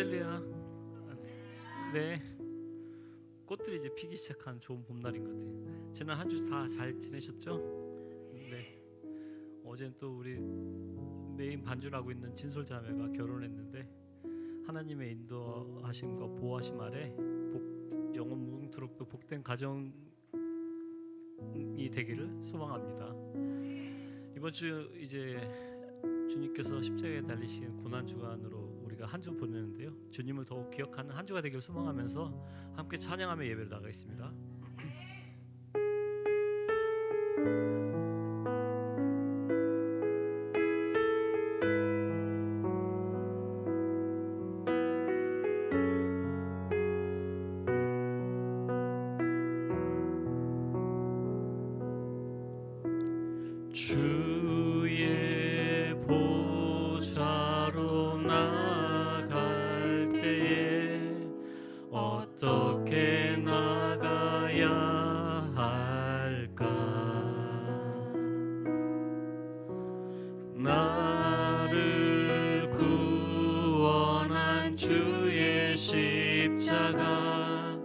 할렐루야. 네, 꽃들이 이제 피기 시작한 좋은 봄날인 것 같아요. 지난 한 주 다 잘 지내셨죠? 네. 어제는 또 우리 메인 반주를 있는 진솔자매가 결혼했는데 하나님의 인도하심과 보호하심 아래 영원 무궁토록 또 복된 가정이 되기를 소망합니다. 이번 주 이제 주님께서 십자가에 달리신 고난 주간으로 우리가 한 주 보내는데요. 주님을 더욱 기억하는 한 주가 되길 소망하면서 함께 찬양하며 예배를 나가겠습니다. 주의 보좌로 나갈 때에 어떻게 나가야 할까? 나를 구원한 주의 십자가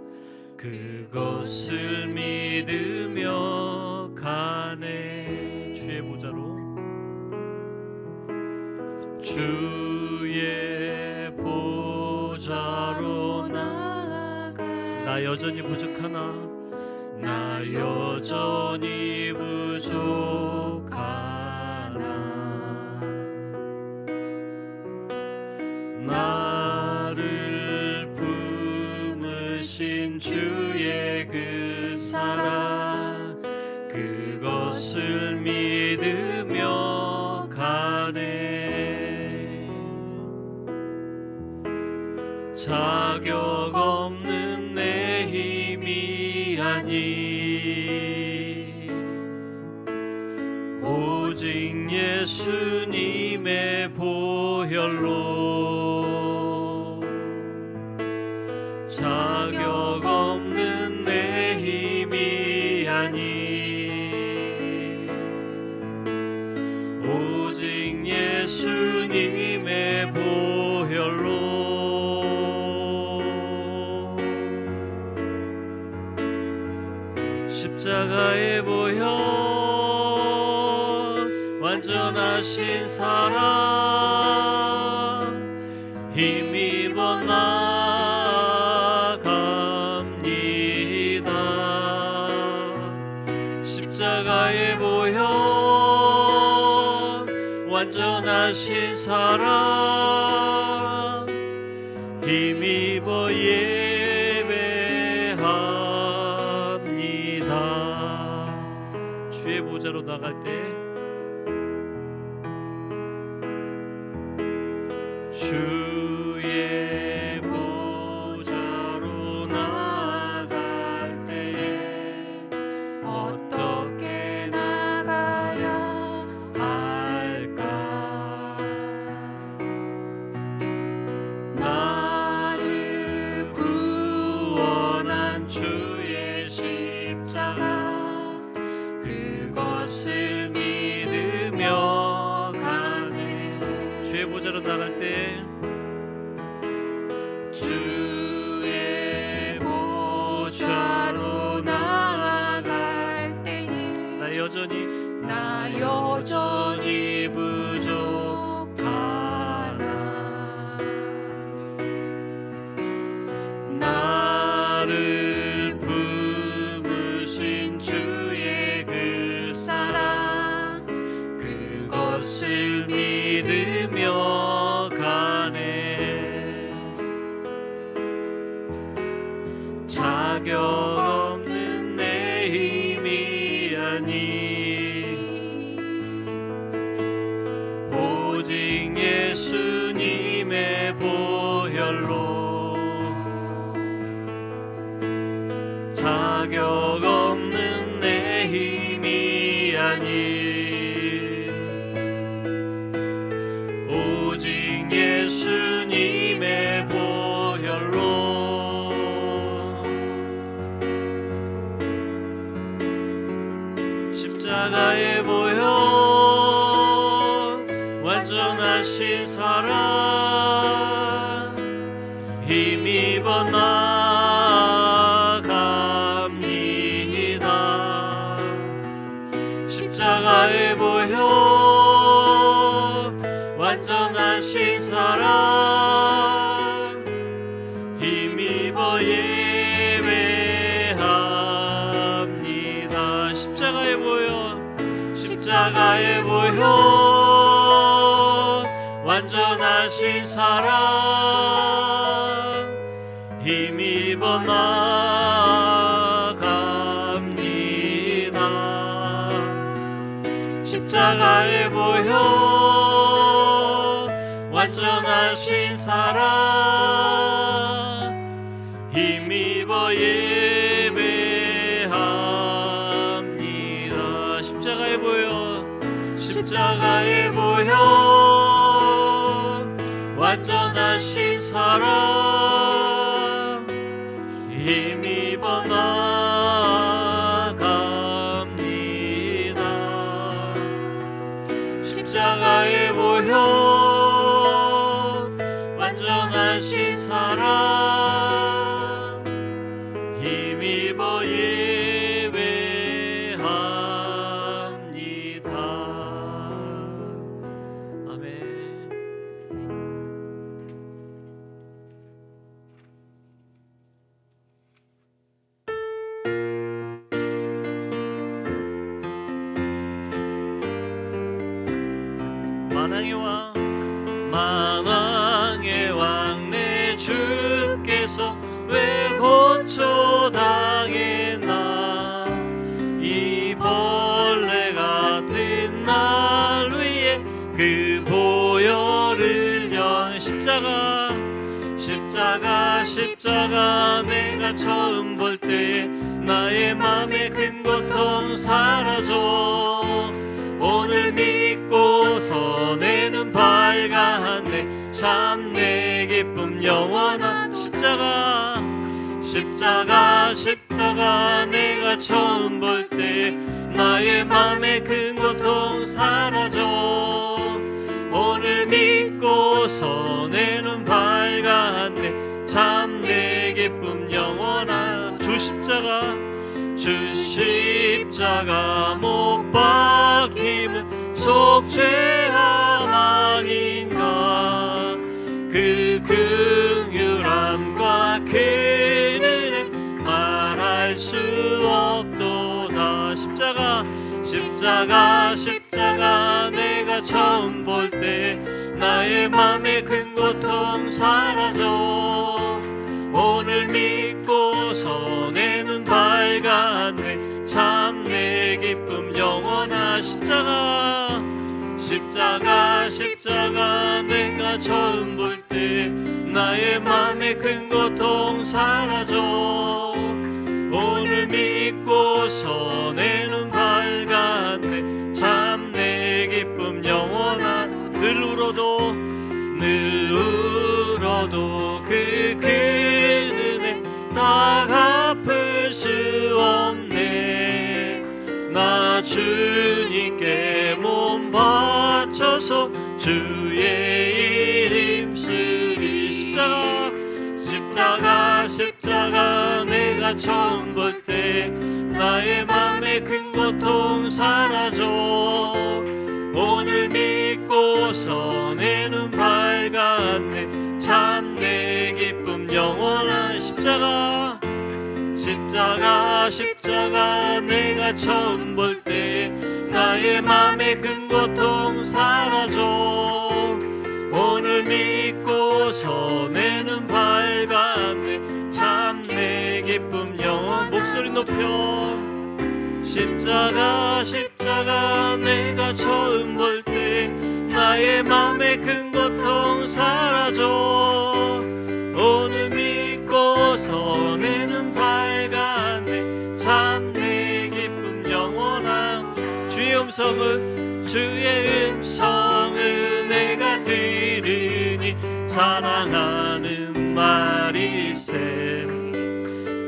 그것을 믿으며 가네. 주의 보좌로 나 여전히 부족하나 나 여전히 부족하나 나를 품으신 주의 그 사랑 그것을 믿으며 가네. 자격 없는 내 힘이 아니 오직 예수님의 보혈로 자격 없는 내 힘이 아니 오직 예수님의 보혈로 십자가의 보혈 완전하신 사랑 힘입어 나갑니다. 십자가의 보혈 완전하신 사랑 힘입어 주의 보좌로 나갈 때 주의 보좌로 나갈 때에 어떻게 나가야 할까? 나를 구원한 주의 십자가 그것을 믿으며 가네. 주의 보좌로 나갈 때 주의 보좌로 나갈 때에 나 여전히 부족하나 나를 품으신 주의 그 사랑 그것을 믿으며 가네. 자격 없는 내 힘이 아니 오직 예수님의 보혈로 자격 없는 내 힘이 아니 오직 예수님의 보혈로 십자가의 보혈 완전하신 사랑 완전하신 사랑 힘입어 예배합니다. 십자가의 보혈 십자가의 보혈 완전하신 사랑 힘입어 나갑니다. 십자가의 보혈 완전하신 사랑 힘입어 예배합니다. 십자가의 보혈 십자가의 보혈 완전하신 사랑 힘입어 나갑니다. 십자가의 보혈 완전하신 사랑 힘입어 예배합니다. 아멘. 만왕의 왕 내 주께서 왜 고초당했나. 이 벌레 같은 날 위에 그 보혈을 흘려. 십자가 내가 처음 볼 때 나의 맘에 큰 고통 사라져. 오늘 믿고서 내 눈 밝았네. 참 내 기쁨 영원한. 십자가 내가 처음 볼 때 나의 맘에 큰 고통 사라져. 오늘 믿고서 내 눈 밝았네. 참 내 기쁨 영원한. 주 십자가 못 박힘은 속죄함 아닌가. 그 긍휼함과 그 은혜 말할 수 없도다. 십자가 내가 처음 볼 때 나의 맘에 큰 고통 사라져. 오늘 믿고서 내 눈 밝았네. 참 내 기쁨 영원한. 십자가 내가 처음 볼 때 나의 맘에 큰 고통 사라져. 오늘 믿고서 내 눈 밝았네. 참 내 기쁨 영원한. 늘 울어도 그 은혜 다 갚을 수 없네. 나 주님께 몸 바쳐서 주의 이름 쓰리. 십자가 내가 처음 볼 때 나의 맘에 큰 고통 사라져. 오늘 믿고서 내 눈 밝았네. 참 내 기쁨 영원한. 십자가 내가 처음 볼 때 나의 맘에 큰 고통 사라져. 오늘 믿고서 내 눈 밝았네. 참 내 기쁨 영원. 목소리 높여. 십자가 내가 처음 볼 때 나의 맘에 큰 고통 사라져. 오늘 믿고서 내 눈 밝았네. 참 내 기쁨 영원한. 주의 음성을 내가 들으니 사랑하는 말일세.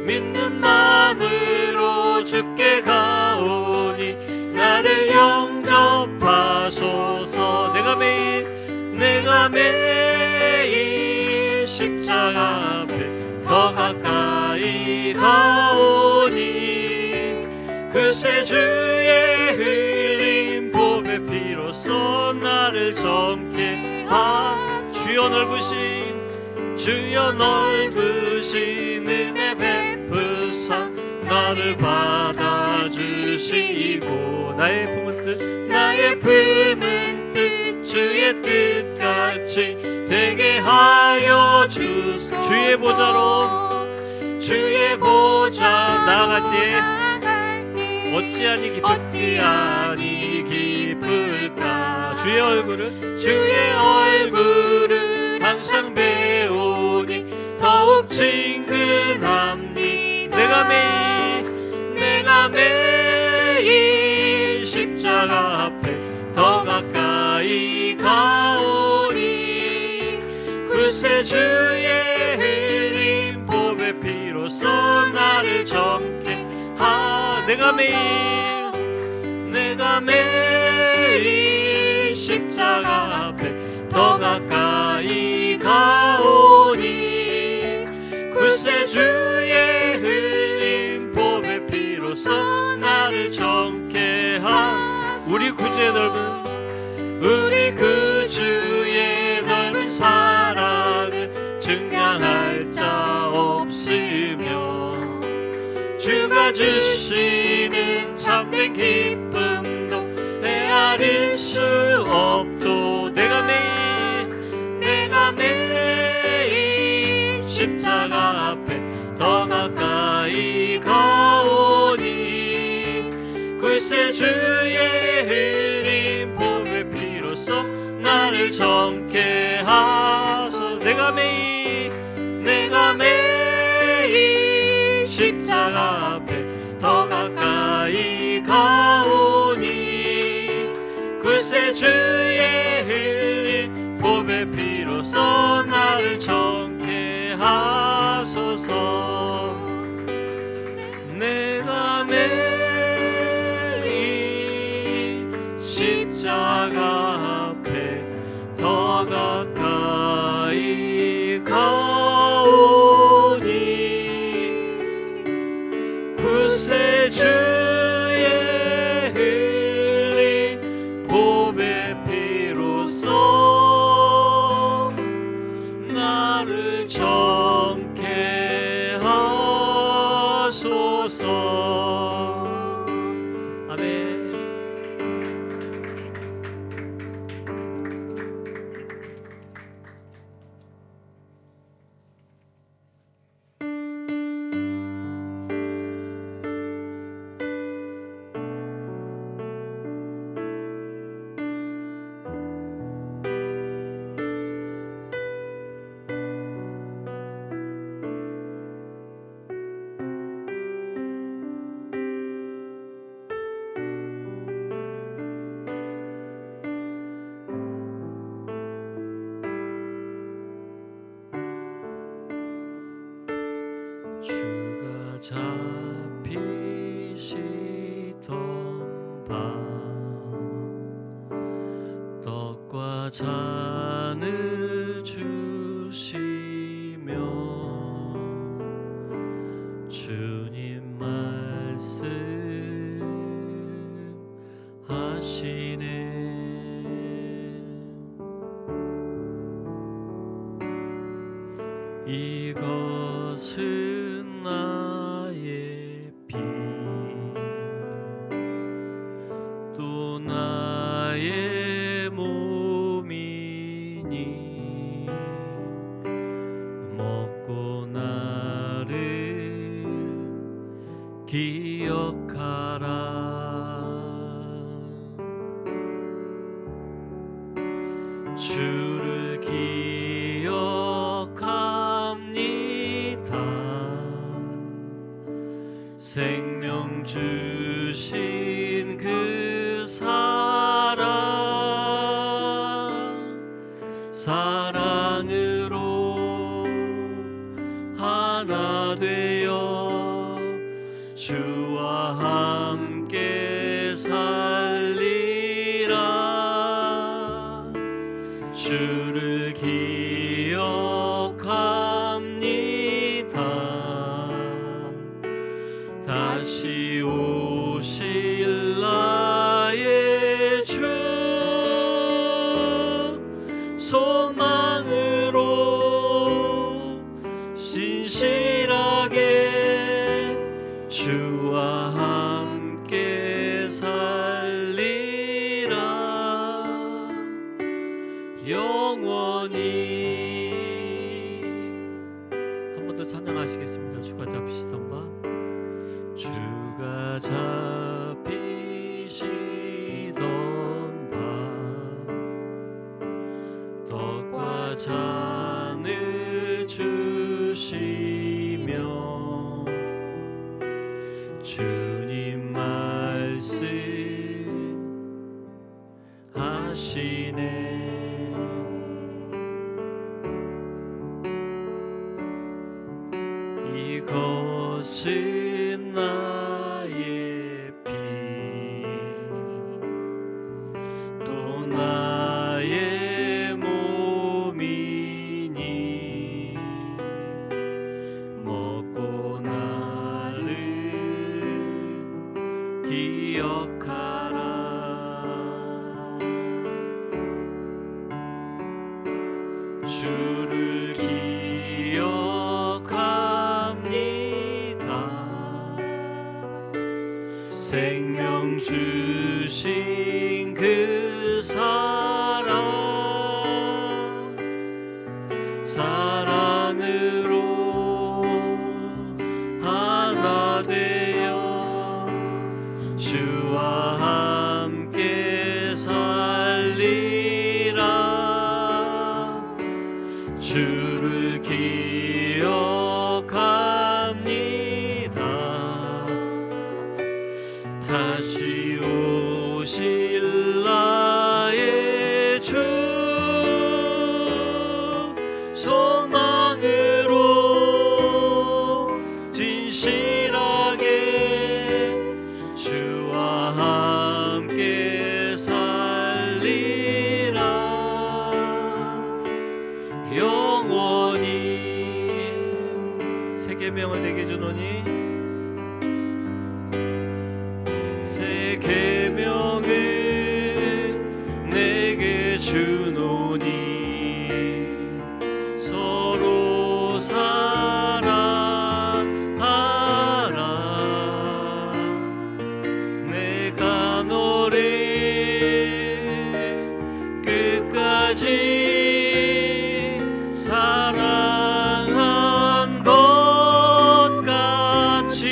믿는 마음으로 주께 가오니 나를 영접하소서. 내가 매일 십자가 앞에 더 가까이 가오니 그새 주의 흘린 보배 피로써 나를 젊게 하. 주여 넓으신 은혜 베푸사 나를 받아주시고 나의 품은 뜻 주의 뜻같이 되게 하여 주소서. 주의 보좌 나아갈 때 어찌하니 기쁠까. 주의 얼굴을 항상 배우니 더욱 친근함니. 내가 매일 십자가 앞에 더 가까이 가오니 그새 주의 흘린 보배 피로써 나를 정케 하. 내가 매일 십자가 앞에 더 가까이 가오니 그새 주의 흘린 보배 피로써 나를 정케 하. 우리 구주의 넓은 사랑을 증량할 자 없으며 주가 주시는 참된 기쁨도 헤아릴 수 없도 내가 매일 십자가 앞에 더 가까이 가오니 글쎄 주의 흘린 보배 피로써 나를 정케 하소서. 내가 매일 십자가 앞에 더 가까이 가오니 글쎄 주의 흘린 보배 피로써 나를 정케 하소서. 내가 매일 십자가 앞에 더 가까이 가오니 그새 주의 흘린 보배 피로써 나를 정케 하소서. 아멘. 주가 잡히시던 밤 떡과 잔을 주시며 주님 말씀하시네. 이것은 나의 피 또 나의 몸이니 먹고 나를 기억하라. 주를 기억합니다. 생명 주신 그 사랑으로 하나 되어 주와 함께 살리라. 주를 기억합니다. 다시 오실 나의 주 소망을 주와 함께 살리라 영원히. 한 번 더 찬양하시겠습니다. 주가 잡히시던 밤. 주가 잡히시던 밤 떡과 잔을 주시며 주님 말씀 하시네. 이것은 나의 피 또 나의 몸이니 먹고 나를 기억하라. 주를 기억합니다. 생명 주신 그 사랑 사랑으로 하나 되어 주와 함께 살리라. 주를 기억합니다. 다시 오실 나의 주 소망으로 진실하게 주와 함께 살리라 영원히. 새 계명을 내게 주노니 새 계명을 내게 주노니 서로 사랑하라. 내가 너를 끝까지 사랑한 것 같이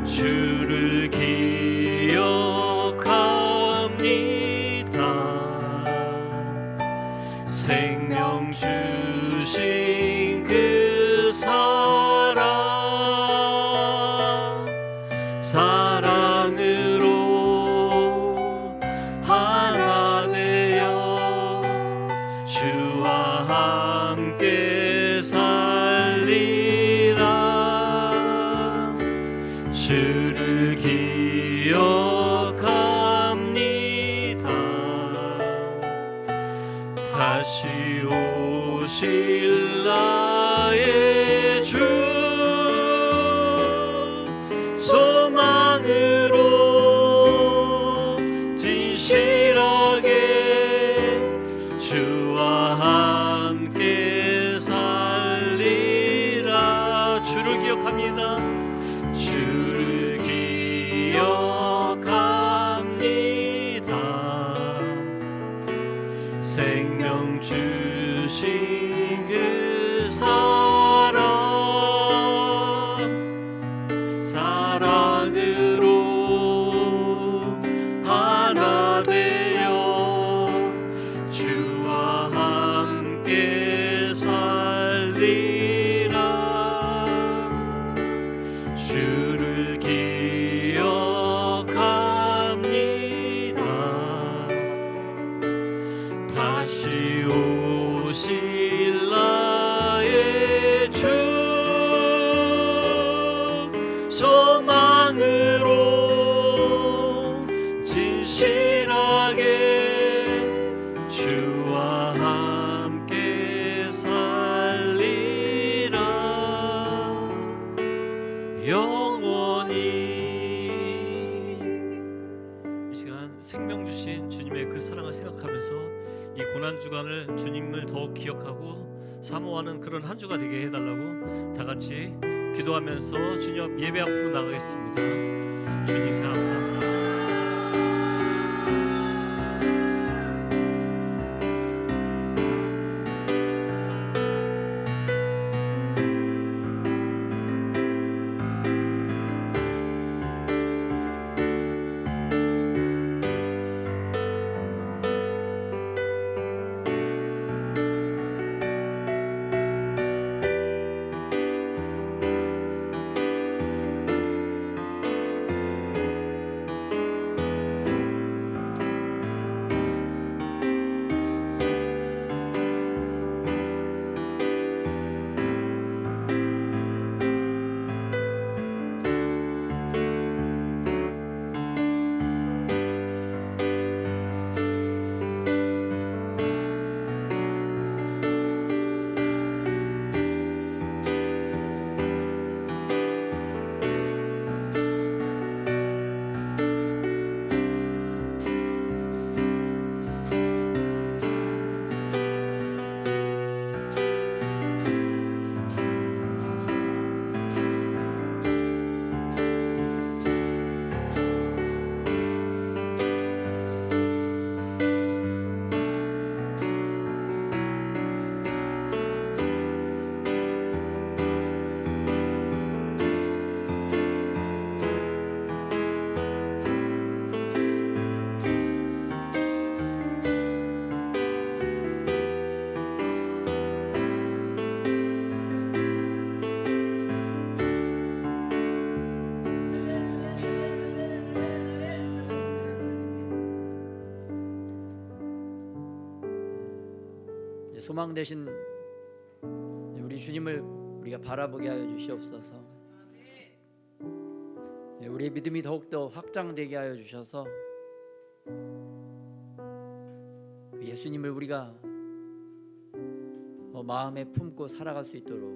주를 기억합니다. 생명 주신 그 사랑 사랑으로 하나 되어 주와 함께 살리라. 주를 기억합니다. 다시 오실 나의 주 소망으로 진실하게 주와 함께 살리라. 주를 기억합니다. 주를 기억합니다. 생명 주신 그 사랑 사랑으로 하나 되어 주와 함께 살리라. 주를 기억합니다. 다시 오실 나의 주 소망으로 진실하게 주와 함께 살리라 영원히. 이 시간 생명 주신 주님의 그 사랑을 생각하면서 이 고난 주간을 주님을 더욱 기억하고 사모하는 그런 한 주가 되게 해달라고 다 같이 기도하면서 주님 앞 예배 앞으로 나가겠습니다. 주님 감사합니다. 소망 되신 우리 주님을 우리가 바라보게 하여 주시옵소서. 우리의 믿음이 더욱더 확장되게 하여 주셔서 예수님을 우리가 마음에 품고 살아갈 수 있도록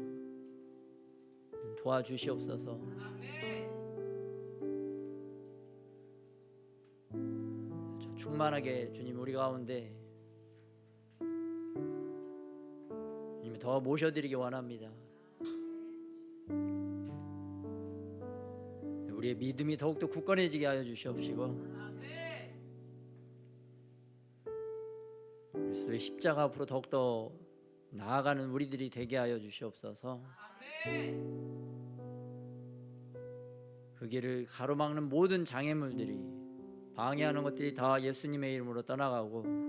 도와주시옵소서. 충만하게 주님 우리 가운데 더 모셔드리기 원합니다. 우리의 믿음이 더욱더 굳건해지게 하여 주시옵시고 그리스도의 십자가 앞으로 더욱더 나아가는 우리들이 되게 하여 주시옵소서. 그 길을 가로막는 모든 장애물들이 방해하는 것들이 다 예수님의 이름으로 떠나가고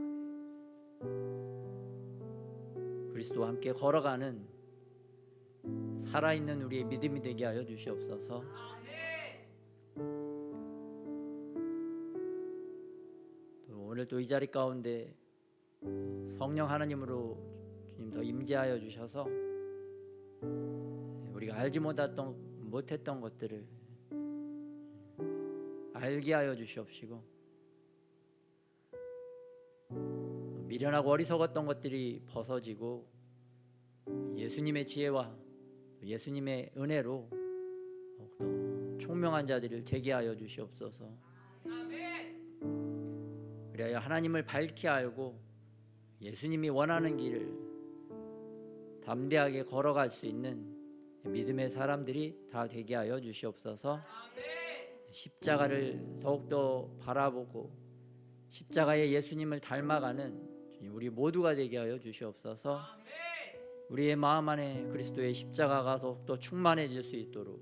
그리스도와 함께 걸어가는 살아있는 우리의 믿음이 되게 하여 주시옵소서. 오늘 또 이 자리 가운데 성령 하나님으로 주님 더 임재하여 주셔서 우리가 알지 못했던 것들을 알게 하여 주시옵시고 미련하고 어리석었던 것들이 벗어지고 예수님의 지혜와 예수님의 은혜로 더욱더 총명한 자들을 되게 하여 주시옵소서. 그래야 하나님을 밝히 알고 예수님이 원하는 길을 담대하게 걸어갈 수 있는 믿음의 사람들이 다 되게 하여 주시옵소서. 십자가를 더욱더 바라보고 십자가의 예수님을 닮아가는 우리 모두가 되게 하여 주시옵소서. 우리의 마음 안에 그리스도의 십자가가 더욱더 충만해질 수 있도록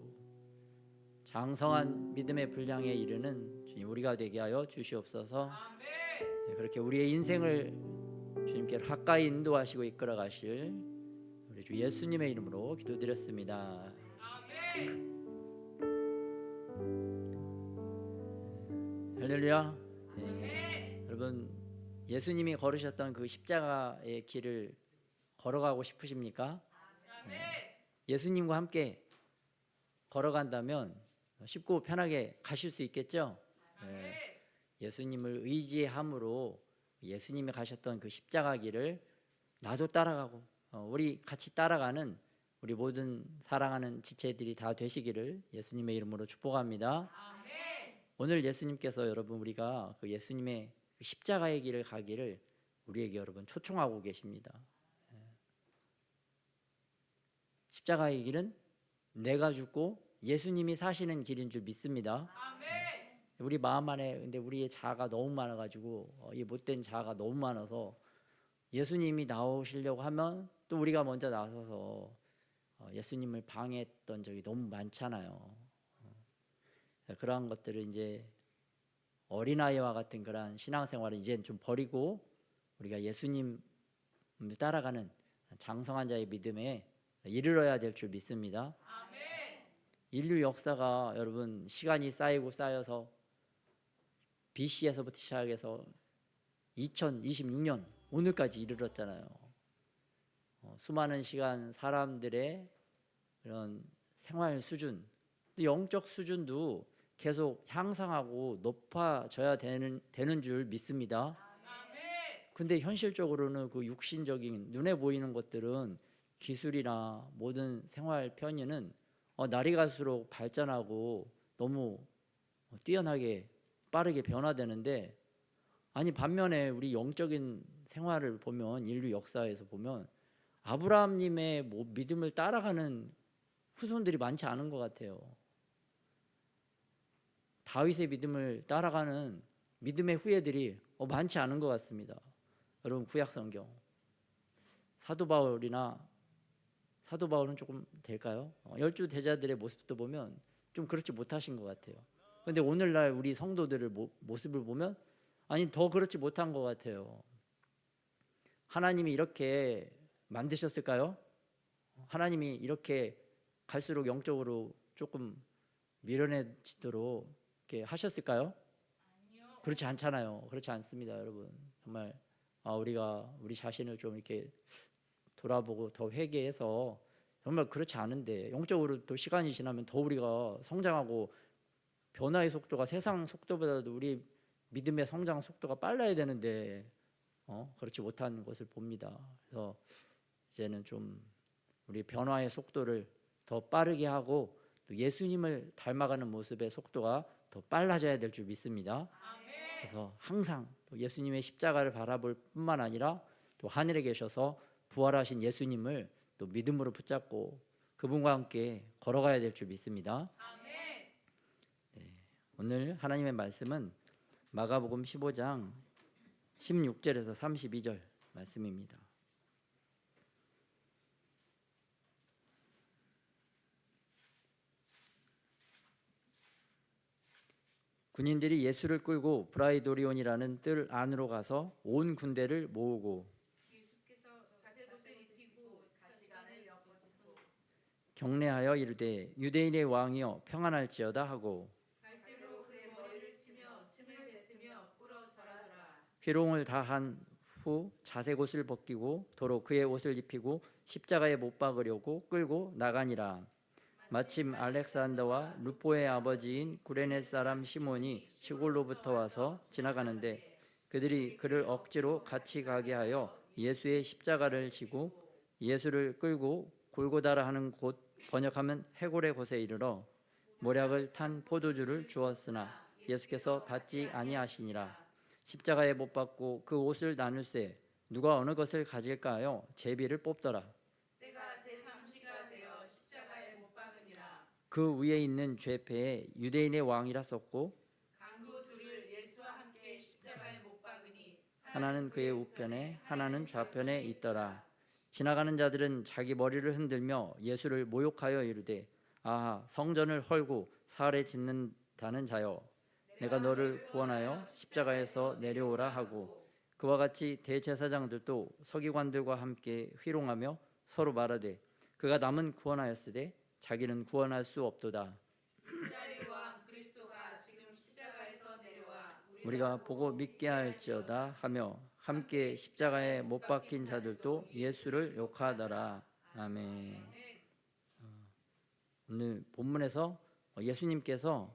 장성한 믿음의 분량에 이르는 주님 우리가 되게 하여 주시옵소서. 그렇게 우리의 인생을 주님께 가까이 인도하시고 이끌어 가실 우리 주 예수님의 이름으로 기도드렸습니다. 할렐루야. 여러분 예수님이 걸으셨던 그 십자가의 길을 걸어가고 싶으십니까? 예수님과 함께 걸어간다면 쉽고 편하게 가실 수 있겠죠? 예수님을 의지함으로 예수님이 가셨던 그 십자가 길을 나도 따라가고 우리 같이 따라가는 우리 모든 사랑하는 지체들이 다 되시기를 예수님의 이름으로 축복합니다. 오늘 예수님께서 여러분 우리가 그 예수님의 그 십자가의 길을 가기를 우리에게 여러분 초청하고 계십니다. 십자가의 길은 내가 죽고 예수님이 사시는 길인 줄 믿습니다. 우리 마음 안에 근데 우리의 자아가 너무 많아가지고 이 못된 자아가 너무 많아서 예수님이 나오시려고 하면 또 우리가 먼저 나서서 예수님을 방해했던 적이 너무 많잖아요. 그러한 것들을 이제 어린아이와 같은 그런 신앙생활을 이제는 좀 버리고 우리가 예수님을 따라가는 장성한 자의 믿음에 이르러야 될 줄 믿습니다. 인류 역사가 여러분 시간이 쌓이고 쌓여서 BC에서부터 시작해서 2026년 오늘까지 이르렀잖아요. 수많은 시간 사람들의 그런 생활 수준, 영적 수준도 계속 향상하고 높아져야 되는 줄 믿습니다. 근데 현실적으로는 그 육신적인 눈에 보이는 것들은 기술이나 모든 생활 편의는 날이 갈수록 발전하고 너무 뛰어나게 빠르게 변화되는데, 아니 반면에 우리 영적인 생활을 보면 인류 역사에서 보면 아브라함님의 믿음을 따라가는 후손들이 많지 않은 것 같아요. 다윗의 믿음을 따라가는 믿음의 후예들이 많지 않은 것 같습니다. 여러분 구약 성경 사도 바울은 조금 될까요? 열두 대자들의 모습도 보면 좀 그렇지 못하신 것 같아요. 그런데 오늘날 우리 성도들의 모습을 보면 아니 더 그렇지 못한 것 같아요. 하나님이 이렇게 만드셨을까요? 하나님이 이렇게 갈수록 영적으로 조금 미련해지도록 이렇게 하셨을까요? 아니요. 그렇지 않잖아요. 그렇지 않습니다, 여러분. 정말 우리가 우리 자신을 좀 이렇게 돌아보고 더 회개해서 정말 그렇지 않은데 영적으로 또 시간이 지나면 더 우리가 성장하고 변화의 속도가 세상 속도보다도 우리 믿음의 성장 속도가 빨라야 되는데 그렇지 못한 것을 봅니다. 그래서 이제는 좀 우리 변화의 속도를 더 빠르게 하고 또 예수님을 닮아가는 모습의 속도가 더 빨라져야 될 줄 믿습니다. 그래서 항상 또 예수님의 십자가를 바라볼 뿐만 아니라 또 하늘에 계셔서 부활하신 예수님을 또 믿음으로 붙잡고 그분과 함께 걸어가야 될 줄 믿습니다. 네, 오늘 하나님의 말씀은 마가복음 15장 16절에서 32절 말씀입니다. 군인들이 예수를 끌고 브라이도리온이라는 뜰 안으로 가서 온 군대를 모으고 경례하여 이르되 유대인의 왕이여 평안할지어다 하고 희롱을 다한 후 자색 옷을 벗기고 도로 그의 옷을 입히고 십자가에 못 박으려고 끌고 나가니라. 마침 알렉산더와 루포의 아버지인 구레네 사람 시몬이 시골로부터 와서 지나가는데 그들이 그를 억지로 같이 가게 하여 예수의 십자가를 지고 예수를 끌고 골고다라 하는 곳, 번역하면 해골의 곳에 이르러 모략을 탄 포도주를 주었으나 예수께서 받지 아니하시니라. 십자가에 못 박고 그 옷을 나눌세 누가 어느 것을 가질까 하여 제비를 뽑더라. 그 위에 있는 죄패에 유대인의 왕이라 썼고 강도 둘을 예수와 함께 십자가에 못 박으니 하나는 그의 우편에 하나는 좌편에 있더라. 지나가는 자들은 자기 머리를 흔들며 예수를 모욕하여 이르되 아하 성전을 헐고 사흘에 짓는다는 자여 내가 너를 구원하여 십자가에서 내려오라 하고 그와 같이 대제사장들도 서기관들과 함께 희롱하며 서로 말하되 그가 남은 구원하였으되 자기는 구원할 수 없도다. 이스라엘의 왕 그리스도가 지금 십자가에서 내려와 우리가 보고 믿게 할지어다 하며 함께 십자가에 못 박힌 자들도 예수를 욕하더라. 아멘. 오늘 본문에서 예수님께서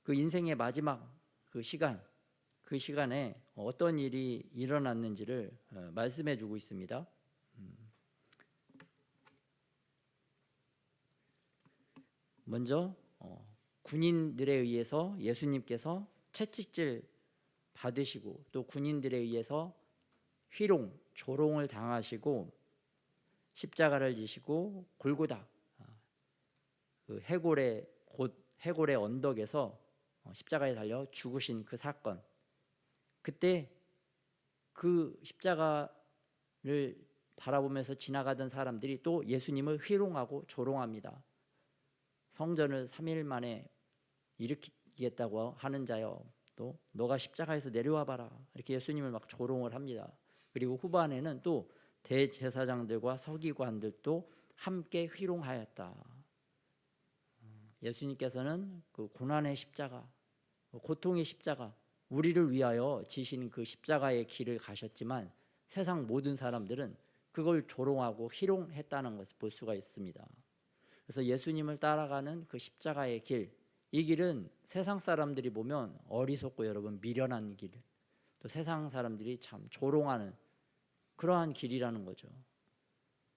그 인생의 마지막 그 시간에 어떤 일이 일어났는지를 말씀해 주고 있습니다. 먼저 군인들에 의해서 예수님께서 채찍질 받으시고 또 군인들에 의해서 희롱, 조롱을 당하시고 십자가를 지시고 골고다, 그 해골의 언덕에서 십자가에 달려 죽으신 그 사건, 그때 그 십자가를 바라보면서 지나가던 사람들이 또 예수님을 희롱하고 조롱합니다. 성전을 3일 만에 일으키겠다고 하는 자여, 또 너가 십자가에서 내려와 봐라, 이렇게 예수님을 막 조롱을 합니다. 그리고 후반에는 또 대제사장들과 서기관들도 함께 희롱하였다. 예수님께서는 그 고난의 십자가, 고통의 십자가, 우리를 위하여 지신 그 십자가의 길을 가셨지만 세상 모든 사람들은 그걸 조롱하고 희롱했다는 것을 볼 수가 있습니다. 그래서 예수님을 따라가는 그 십자가의 길, 이 길은 세상 사람들이 보면 어리석고 여러분 미련한 길, 또 세상 사람들이 참 조롱하는 그러한 길이라는 거죠.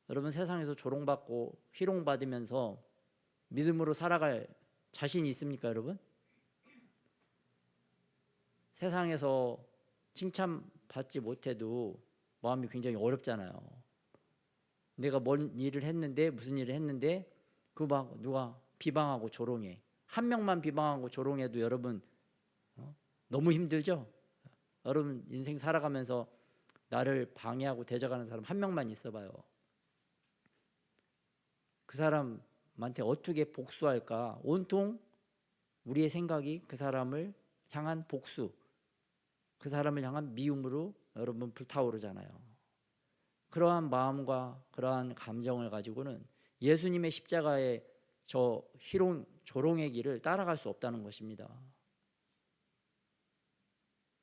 여러분, 세상에서 조롱받고 희롱받으면서 믿음으로 살아갈 자신이 있습니까, 여러분? 세상에서 칭찬받지 못해도 마음이 굉장히 어렵잖아요. 내가 뭔 일을 했는데, 무슨 일을 했는데 그 막 누가 비방하고 조롱해. 한 명만 비방하고 조롱해도 여러분 너무 힘들죠? 여러분 인생 살아가면서 나를 방해하고 대적하는 사람 한 명만 있어봐요. 그 사람한테 어떻게 복수할까? 온통 우리의 생각이 그 사람을 향한 복수, 그 사람을 향한 미움으로 여러분 불타오르잖아요. 그러한 마음과 그러한 감정을 가지고는 예수님의 십자가의 저 희롱, 조롱의 길을 따라갈 수 없다는 것입니다.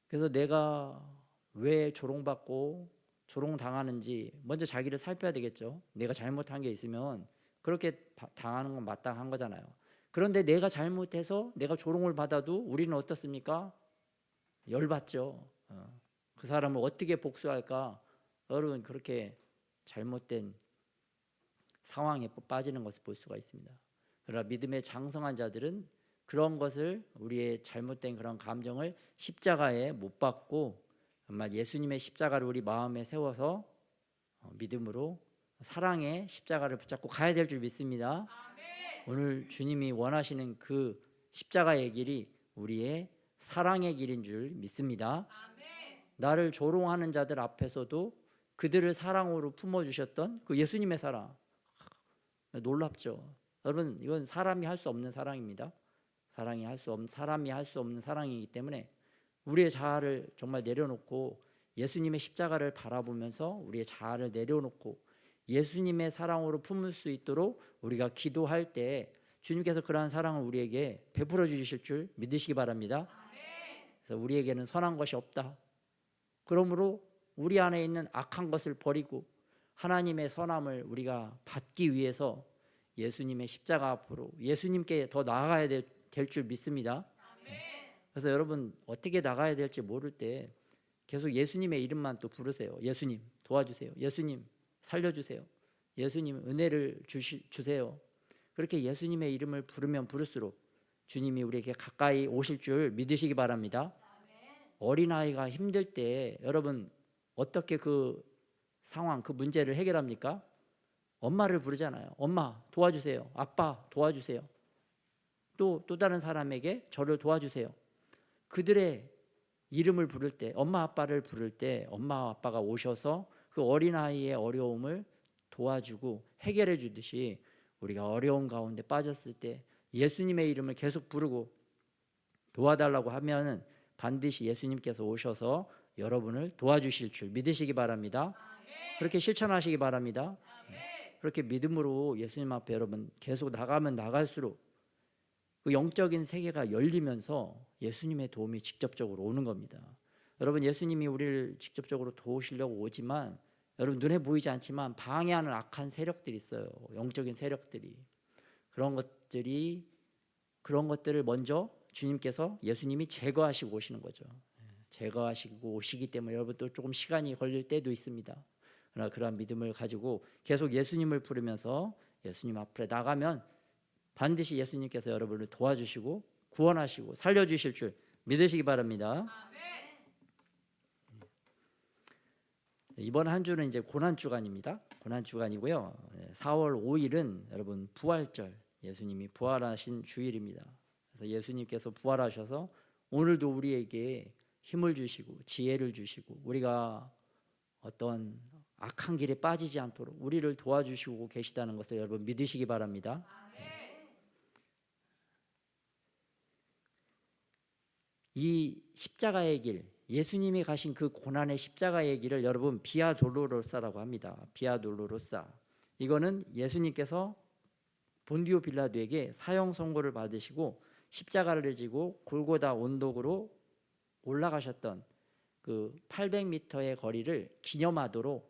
그래서 내가 왜 조롱받고 조롱당하는지 먼저 자기를 살펴야 되겠죠. 내가 잘못한 게 있으면 그렇게 당하는 건 마땅한 거잖아요. 그런데 내가 잘못해서 내가 조롱을 받아도 우리는 어떻습니까? 열받죠. 그 사람을 어떻게 복수할까? 여러분, 그렇게 잘못된 상황에 빠지는 것을 볼 수가 있습니다. 그러나 믿음의 장성한 자들은 그런 것을, 우리의 잘못된 그런 감정을 십자가에 못 박고 정말 예수님의 십자가를 우리 마음에 세워서 믿음으로 사랑의 십자가를 붙잡고 가야 될 줄 믿습니다. 오늘 주님이 원하시는 그 십자가의 길이 우리의 사랑의 길인 줄 믿습니다. 나를 조롱하는 자들 앞에서도 그들을 사랑으로 품어주셨던 그 예수님의 사랑, 놀랍죠. 여러분, 이건 사람이 할 수 없는 사랑입니다. 사람이 할 수 없는 사랑이기 때문에 우리의 자아를 정말 내려놓고 예수님의 십자가를 바라보면서 우리의 자아를 내려놓고 예수님의 사랑으로 품을 수 있도록 우리가 기도할 때 주님께서 그러한 사랑을 우리에게 베풀어 주실 줄 믿으시기 바랍니다. 그래서 우리에게는 선한 것이 없다. 그러므로 우리 안에 있는 악한 것을 버리고 하나님의 선함을 우리가 받기 위해서 예수님의 십자가 앞으로 예수님께 더 나아가야 될 줄 믿습니다. 그래서 여러분, 어떻게 나가야 될지 모를 때 계속 예수님의 이름만 또 부르세요. 예수님 도와주세요. 예수님 살려주세요. 예수님 은혜를 주세요. 그렇게 예수님의 이름을 부르면 부를수록 주님이 우리에게 가까이 오실 줄 믿으시기 바랍니다. 어린아이가 힘들 때 여러분 어떻게 그 상황, 그 문제를 해결합니까? 엄마를 부르잖아요. 엄마 도와주세요. 아빠 도와주세요. 또 다른 사람에게 저를 도와주세요. 그들의 이름을 부를 때, 엄마 아빠를 부를 때 엄마 아빠가 오셔서 그 어린아이의 어려움을 도와주고 해결해 주듯이 우리가 어려운 가운데 빠졌을 때 예수님의 이름을 계속 부르고 도와달라고 하면은 반드시 예수님께서 오셔서 여러분을 도와주실 줄 믿으시기 바랍니다. 그렇게 실천하시기 바랍니다. 그렇게 믿음으로 예수님 앞에 여러분 계속 나가면 나갈수록 그 영적인 세계가 열리면서 예수님의 도움이 직접적으로 오는 겁니다. 여러분, 예수님이 우리를 직접적으로 도우시려고 오지만 여러분 눈에 보이지 않지만 방해하는 악한 세력들이 있어요. 영적인 세력들이. 그런 것들을 먼저 주님께서, 예수님이 제거하시고 오시는 거죠. 제거하시고 오시기 때문에 여러분 또 조금 시간이 걸릴 때도 있습니다. 그러나 그러한 믿음을 가지고 계속 예수님을 부르면서 예수님 앞에 나가면 반드시 예수님께서 여러분을 도와주시고 구원하시고 살려주실 줄 믿으시기 바랍니다. 이번 한 주는 이제 고난 주간입니다. 고난 주간이고요. 4월 5일은 여러분 부활절, 예수님이 부활하신 주일입니다. 그래서 예수님께서 부활하셔서 오늘도 우리에게 힘을 주시고 지혜를 주시고 우리가 어떤 악한 길에 빠지지 않도록 우리를 도와주시고 계시다는 것을 여러분 믿으시기 바랍니다. 이 십자가의 길, 예수님이 가신 그 고난의 십자가의 길을 여러분 비아 돌로로사라고 합니다. 비아 돌로로사. 이거는 예수님께서 본디오 빌라도에게 사형 선고를 받으시고 십자가를 지고 골고다 언덕으로 올라가셨던 그 800m의 거리를 기억하도록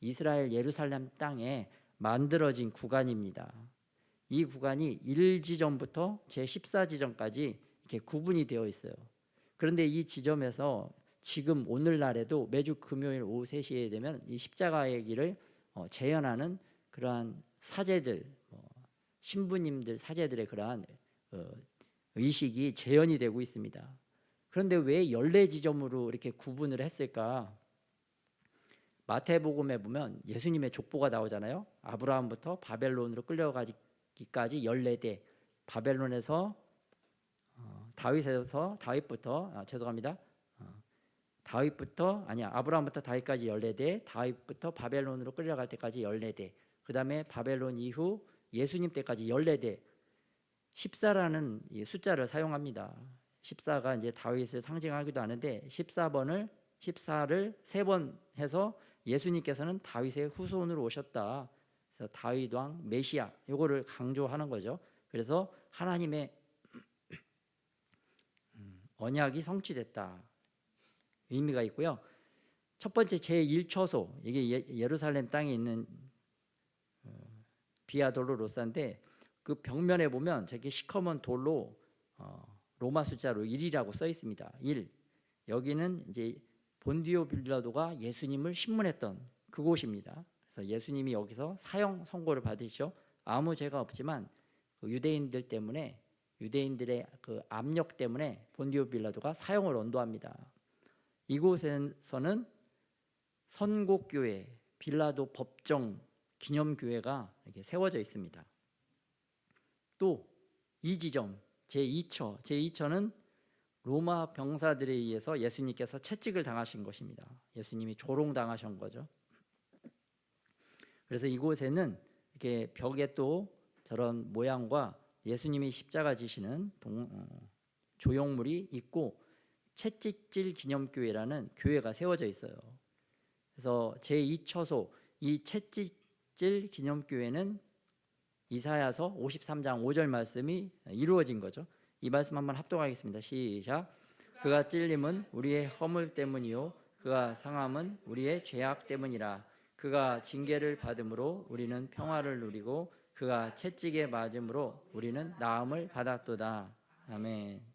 이스라엘 예루살렘 땅에 만들어진 구간입니다. 이 구간이 1지점부터 제14지점까지 이렇게 구분이 되어 있어요. 그런데 이 지점에서 지금 오늘날에도 매주 금요일 오후 3시에 되면 이 십자가의 길을 재현하는 그러한 사제들, 신부님들 사제들의 그러한 의식이 재현이 되고 있습니다. 그런데 왜 14지점으로 이렇게 구분을 했을까? 마태복음에 보면 예수님의 족보가 나오잖아요. 아브라함부터 바벨론으로 끌려가기까지 14대, 바벨론에서 아브라함부터 다윗까지 14대, 다윗부터 바벨론으로 끌려갈 때까지 14대, 그 다음에 바벨론 이후 예수님 때까지 14대, 14라는 이 숫자를 사용합니다. 14가 이제 다윗을 상징하기도 하는데 14를 3번 해서 예수님께서는 다윗의 후손으로 오셨다. 그래서 다윗 왕 메시아 이거를 강조하는 거죠. 그래서 하나님의 언약이 성취됐다 의미가 있고요. 첫 번째 제1처소 이게 예루살렘 땅에 있는 비아 돌로로사인데 그 벽면에 보면 저게 시커먼 돌로 로마 숫자로 1이라고 써 있습니다. 1. 여기는 이제 본디오 빌라도가 예수님을 신문했던 그곳입니다. 그래서 예수님이 여기서 사형 선고를 받으시죠. 아무 죄가 없지만 그 유대인들의 그 압력 때문에 본디오 빌라도가 사형을 언도합니다. 이곳에서는 선곡교회, 빌라도 법정 기념교회가 이렇게 세워져 있습니다. 또 이 지점 제2처는 로마 병사들에 의해서 예수님께서 채찍을 당하신 것입니다. 예수님이 조롱당하신 거죠. 그래서 이곳에는 이렇게 벽에 또 저런 모양과 예수님이 십자가 지시는 조형물이 있고 채찍질 기념교회라는 교회가 세워져 있어요. 그래서 제2처소 이 채찍질 기념교회는 이사야서 53장 5절 말씀이 이루어진 거죠. 이 말씀 한번 합독하겠습니다. 시작. 그가 찔림은 우리의 허물 때문이요 그가 상함은 우리의 죄악 때문이라. 그가 징계를 받음으로 우리는 평화를 누리고 그가 채찍에 맞음으로 우리는 나음을 받았도다. 아멘.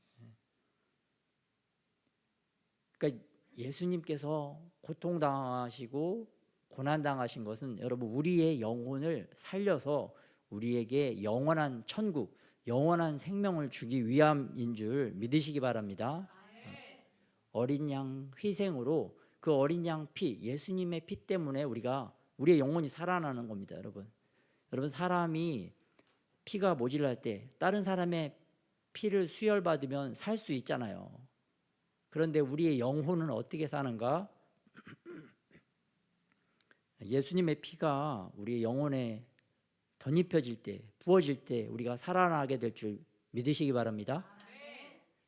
그러니까 예수님께서 고통당하시고 고난당하신 것은 여러분 우리의 영혼을 살려서 우리에게 영원한 천국, 영원한 생명을 주기 위함인 줄 믿으시기 바랍니다. 어린 양 희생으로 그 어린 양 피, 예수님의 피 때문에 우리의 영혼이 살아나는 겁니다, 여러분. 여러분 사람이 피가 모질랄 때 다른 사람의 피를 수혈받으면 살 수 있잖아요. 그런데 우리의 영혼은 어떻게 사는가? 예수님의 피가 우리의 영혼에 덧입혀질 때, 부어질 때 우리가 살아나게 될 줄 믿으시기 바랍니다.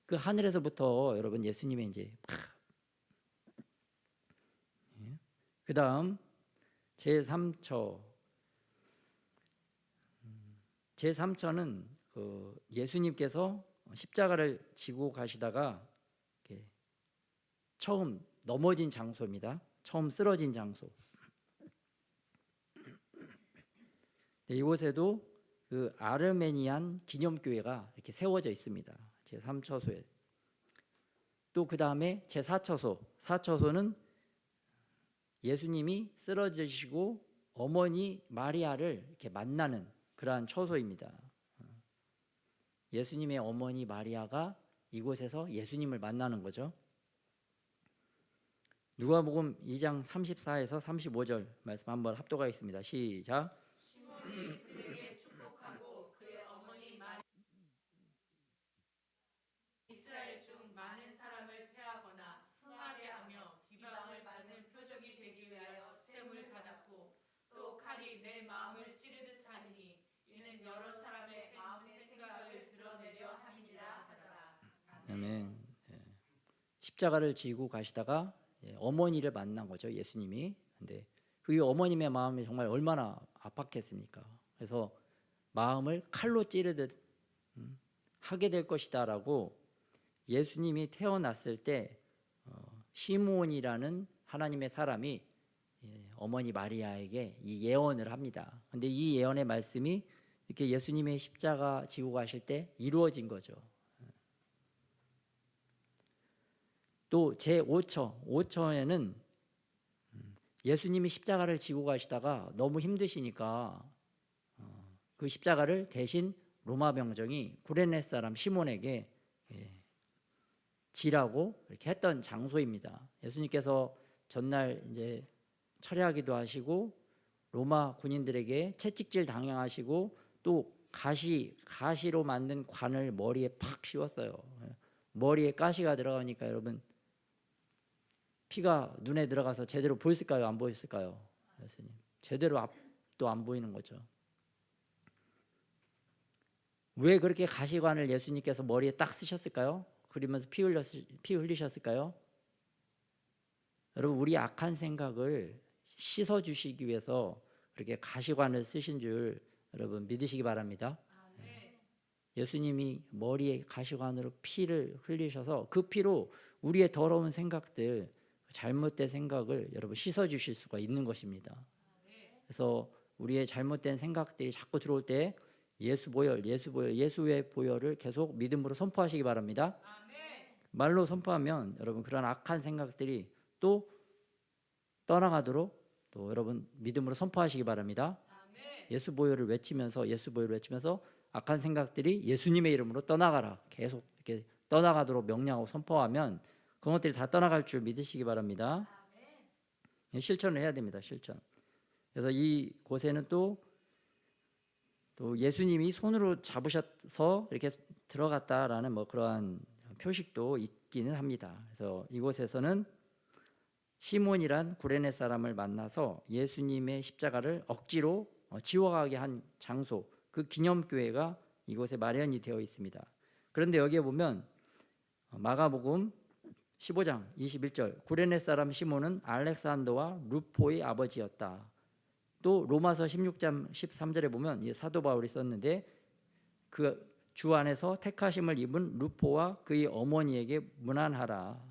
그 하늘에서부터 여러분 예수님의 이제 그 다음 제3처는 그 예수님께서 십자가를 지고 가시다가 처음 넘어진 장소입니다. 처음 쓰러진 장소. 이곳에도 그 아르메니안 기념교회가 이렇게 세워져 있습니다. 제3처소에. 또 그 다음에 제4처소. 4처소는 예수님이 쓰러지시고 어머니 마리아를 이렇게 만나는 그러한 처소입니다. 예수님의 어머니 마리아가 이곳에서 예수님을 만나는 거죠. 누가복음 2장 34에서 35절 말씀 한번 합독하겠습니다. 시작. 시몬이 그에게 축복하고 그의 어머니 이스라엘 중 많은 사람을 패하거나 흥하게 하며 비방을 받는 표적이 되기 위하여 셈을 받았고 또 칼이 내 마음을 찌르듯 하니 이는 여러 사람의 마음의 생각을 드러내려 함이라 하더라. 아멘. 십자가를 지고 가시다가 어머니를 만난 거죠, 예수님이. 근데 그 어머님의 마음이 정말 얼마나 아팠겠습니까? 그래서 마음을 칼로 찌르듯 하게 될 것이다라고 예수님이 태어났을 때 시므온이라는 하나님의 사람이 어머니 마리아에게 이 예언을 합니다. 근데 이 예언의 말씀이 이렇게 예수님의 십자가 지고 가실 때 이루어진 거죠. 또 제5처에는 예수님이 십자가를 지고 가시다가 너무 힘드시니까 그 십자가를 대신 로마 병정이 구레네 사람 시몬에게 지라고 이렇게 했던 장소입니다. 예수님께서 전날 이제 철회하기도 하시고 로마 군인들에게 채찍질 당하시고 또 가시로 만든 관을 머리에 팍 씌웠어요. 머리에 가시가 들어가니까 여러분 피가 눈에 들어가서 제대로 보였을까요? 안 보였을까요? 예수님 제대로 앞도 안 보이는 거죠. 왜 그렇게 가시관을 예수님께서 머리에 딱 쓰셨을까요? 그러면서 피 흘리셨을까요? 여러분 우리 악한 생각을 씻어 주시기 위해서 그렇게 가시관을 쓰신 줄 여러분 믿으시기 바랍니다. 예수님이 머리에 가시관으로 피를 흘리셔서 그 피로 우리의 더러운 생각들, 잘못된 생각을 여러분 씻어 주실 수가 있는 것입니다. 그래서 우리의 잘못된 생각들이 자꾸 들어올 때 예수 보혈, 예수의 보혈을 계속 믿음으로 선포하시기 바랍니다. 말로 선포하면 여러분 그런 악한 생각들이 또 떠나가도록 또 여러분 믿음으로 선포하시기 바랍니다. 예수 보혈을 외치면서 악한 생각들이 예수님의 이름으로 떠나가라. 계속 이렇게 떠나가도록 명령하고 선포하면 그것들이 다 떠나갈 줄 믿으시기 바랍니다. 실천을 해야 됩니다. 실천. 그래서 이 곳에는 또 예수님이 손으로 잡으셔서 이렇게 들어갔다라는 뭐 그러한 표식도 있기는 합니다. 그래서 이곳에서는 시몬이란 구레네 사람을 만나서 예수님의 십자가를 억지로 지워가게 한 장소, 그 기념교회가 이곳에 마련이 되어 있습니다. 그런데 여기에 보면 마가복음 15장 21절 구레네 사람 시몬은 알렉산더와 루포의 아버지였다. 또 로마서 16장 13절에 보면 사도 바울이 썼는데 그 주 안에서 택하심을 입은 루포와 그의 어머니에게 문안하라.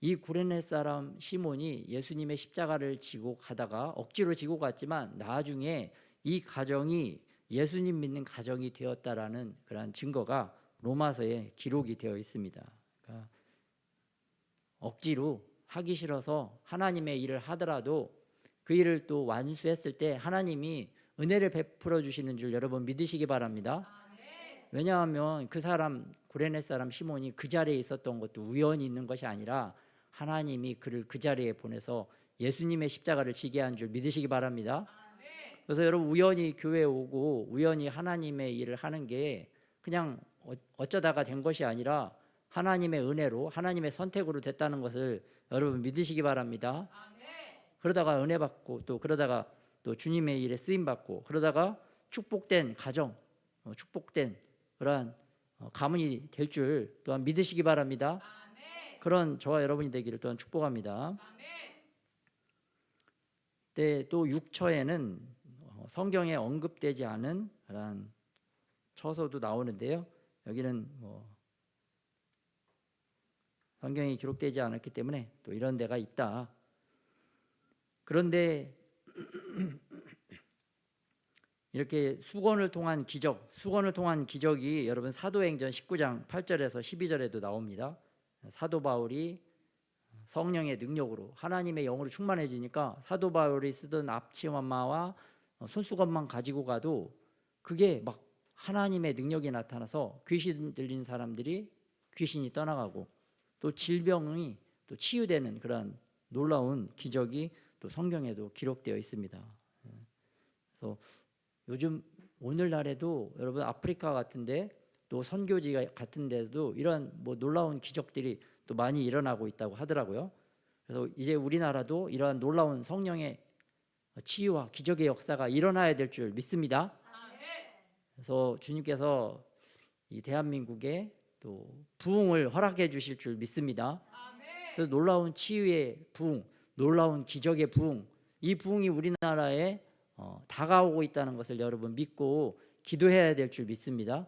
이 구레네 사람 시몬이 예수님의 십자가를 지고 가다가 억지로 지고 갔지만 나중에 이 가정이 예수님 믿는 가정이 되었다라는 그런 증거가 로마서에 기록이 되어 있습니다. 그러니까 억지로 하기 싫어서 하나님의 일을 하더라도 그 일을 또 완수했을 때 하나님이 은혜를 베풀어 주시는 줄 여러분 믿으시기 바랍니다. 왜냐하면 그 사람 구레네 사람 시몬이 그 자리에 있었던 것도 우연히 있는 것이 아니라 하나님이 그를 그 자리에 보내서 예수님의 십자가를 지게 한 줄 믿으시기 바랍니다. 그래서 여러분 우연히 교회에 오고 우연히 하나님의 일을 하는 게 그냥 어쩌다가 된 것이 아니라 하나님의 은혜로 하나님의 선택으로 됐다는 것을 여러분 믿으시기 바랍니다. 그러다가 은혜 받고 또 그러다가 또 주님의 일에 쓰임 받고 그러다가 축복된 가정, 축복된 그러한 가문이 될 줄 또한 믿으시기 바랍니다. 그런 저와 여러분이 되기를 또한 축복합니다. 네, 또 6처에는 성경에 언급되지 않은 그런 처소도 나오는데요. 여기는 성경이 기록되지 않았기 때문에 또 이런 데가 있다. 그런데 이렇게 수건을 통한 기적이 여러분 사도행전 19장 8절에서 12절에도 나옵니다. 사도 바울이 성령의 능력으로 하나님의 영으로 충만해지니까 사도 바울이 쓰던 앞치마와 손수건만 가지고 가도 그게 막 하나님의 능력이 나타나서 귀신 들린 사람들이 귀신이 떠나가고 또 질병이 또 치유되는 그런 놀라운 기적이 또 성경에도 기록되어 있습니다. 그래서 요즘 오늘날에도 여러분 아프리카 같은데 또 선교지 같은 데도 이런 뭐 놀라운 기적들이 또 많이 일어나고 있다고 하더라고요. 그래서 이제 우리나라도 이러한 놀라운 성령의 치유와 기적의 역사가 일어나야 될 줄 믿습니다. 그래서 주님께서 이 대한민국에 또 부흥을 허락해 주실 줄 믿습니다. 그래서 놀라운 치유의 부흥, 놀라운 기적의 부흥, 이 부흥이 우리나라에 다가오고 있다는 것을 여러분 믿고 기도해야 될 줄 믿습니다.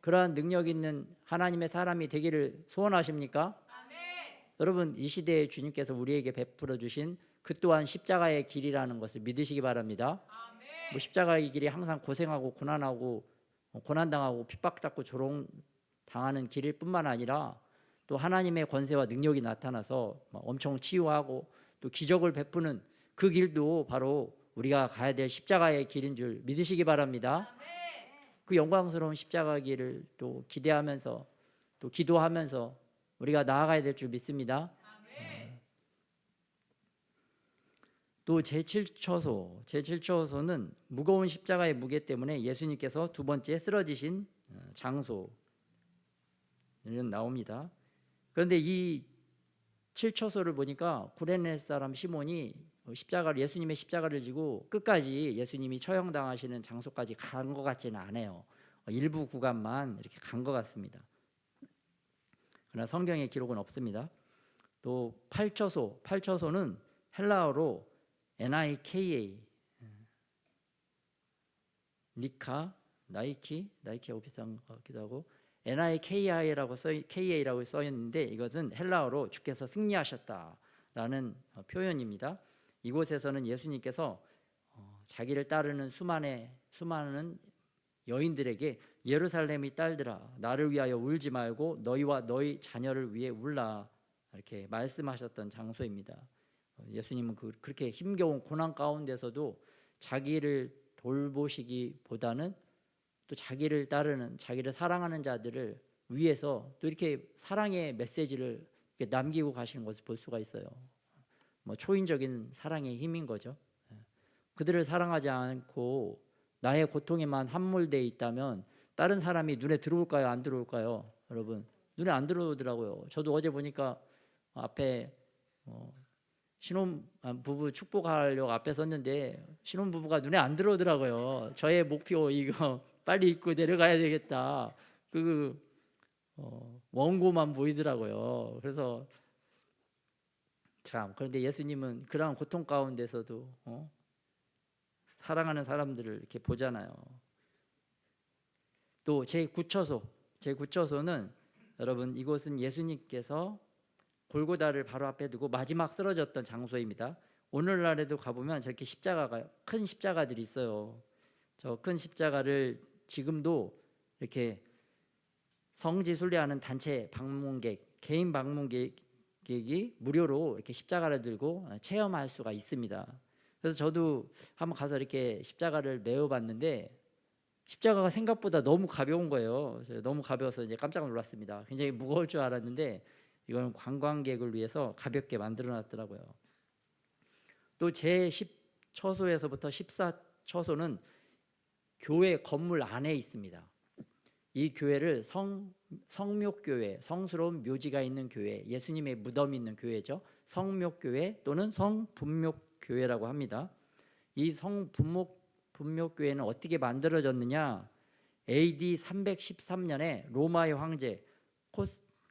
그러한 능력 있는 하나님의 사람이 되기를 소원하십니까? 여러분 이 시대에 주님께서 우리에게 베풀어 주신 그 또한 십자가의 길이라는 것을 믿으시기 바랍니다. 뭐 십자가의 길이 항상 고생하고 고난하고 고난당하고 핍박받고 조롱당하는 길일 뿐만 아니라 또 하나님의 권세와 능력이 나타나서 엄청 치유하고 또 기적을 베푸는 그 길도 바로 우리가 가야 될 십자가의 길인 줄 믿으시기 바랍니다. 그 영광스러운 십자가 길을 또 기대하면서 또 기도하면서 우리가 나아가야 될 줄 믿습니다. 또 제7처소는 무거운 십자가의 무게 때문에 예수님께서 두 번째 쓰러지신 장소는 나옵니다. 그런데 이 7처소를 보니까 구레네 사람 시몬이 예수님의 십자가를 지고 끝까지 예수님이 처형당하시는 장소까지 간 것 같지는 않아요. 일부 구간만 이렇게 간 것 같습니다. 그러나 성경의 기록은 없습니다. 또 8처소는 헬라어로 NIKA, 니카, 나이키하고 비슷한 것 같기도 하고 NIKA라고 KA라고 써 있는데 이것은 헬라어로 주께서 승리하셨다라는 표현입니다. 이곳에서는 예수님께서 자기를 따르는 수많은 여인들에게 예루살렘의 딸들아 나를 위하여 울지 말고 너희와 너희 자녀를 위해 울라 이렇게 말씀하셨던 장소입니다. 예수님은 그렇게 힘겨운 고난 가운데서도 자기를 돌보시기보다는 또 자기를 따르는 자기를 사랑하는 자들을 위해서 또 이렇게 사랑의 메시지를 이렇게 남기고 가시는 것을 볼 수가 있어요. 뭐 초인적인 사랑의 힘인 거죠. 그들을 사랑하지 않고 나의 고통에만 함몰되어 있다면 다른 사람이 눈에 들어올까요? 안 들어올까요? 여러분 눈에 안 들어오더라고요. 저도 어제 보니까 앞에 신혼부부 축복하려고 앞에 섰는데 신혼부부가 눈에 안 들어오더라고요. 저의 목표 이거 빨리 입고 내려가야 되겠다. 원고만 보이더라고요. 그래서 참 그런데 예수님은 그러한 고통 가운데서도 사랑하는 사람들을 이렇게 보잖아요. 또 제9처소는 여러분 이곳은 예수님께서 골고다를 바로 앞에 두고 마지막 쓰러졌던 장소입니다. 오늘날에도 가보면 저렇게 큰 십자가들이 있어요. 저 큰 십자가를 지금도 이렇게 성지 순례하는 단체 방문객, 개인 방문객이 무료로 이렇게 십자가를 들고 체험할 수가 있습니다. 그래서 저도 한번 가서 이렇게 십자가를 메어봤는데 십자가가 생각보다 너무 가벼운 거예요. 너무 가벼워서 이제 깜짝 놀랐습니다. 굉장히 무거울 줄 알았는데 이건 관광객을 위해서 가볍게 만들어놨더라고요. 또 제10처소에서부터 14처소는 교회 건물 안에 있습니다. 이 교회를 성묘교회, 성스러운 묘지가 있는 교회, 예수님의 무덤이 있는 교회죠. 성묘교회 또는 성분묘교회라고 합니다. 이 성분묘교회는 어떻게 만들어졌느냐? AD 313년에 로마의 황제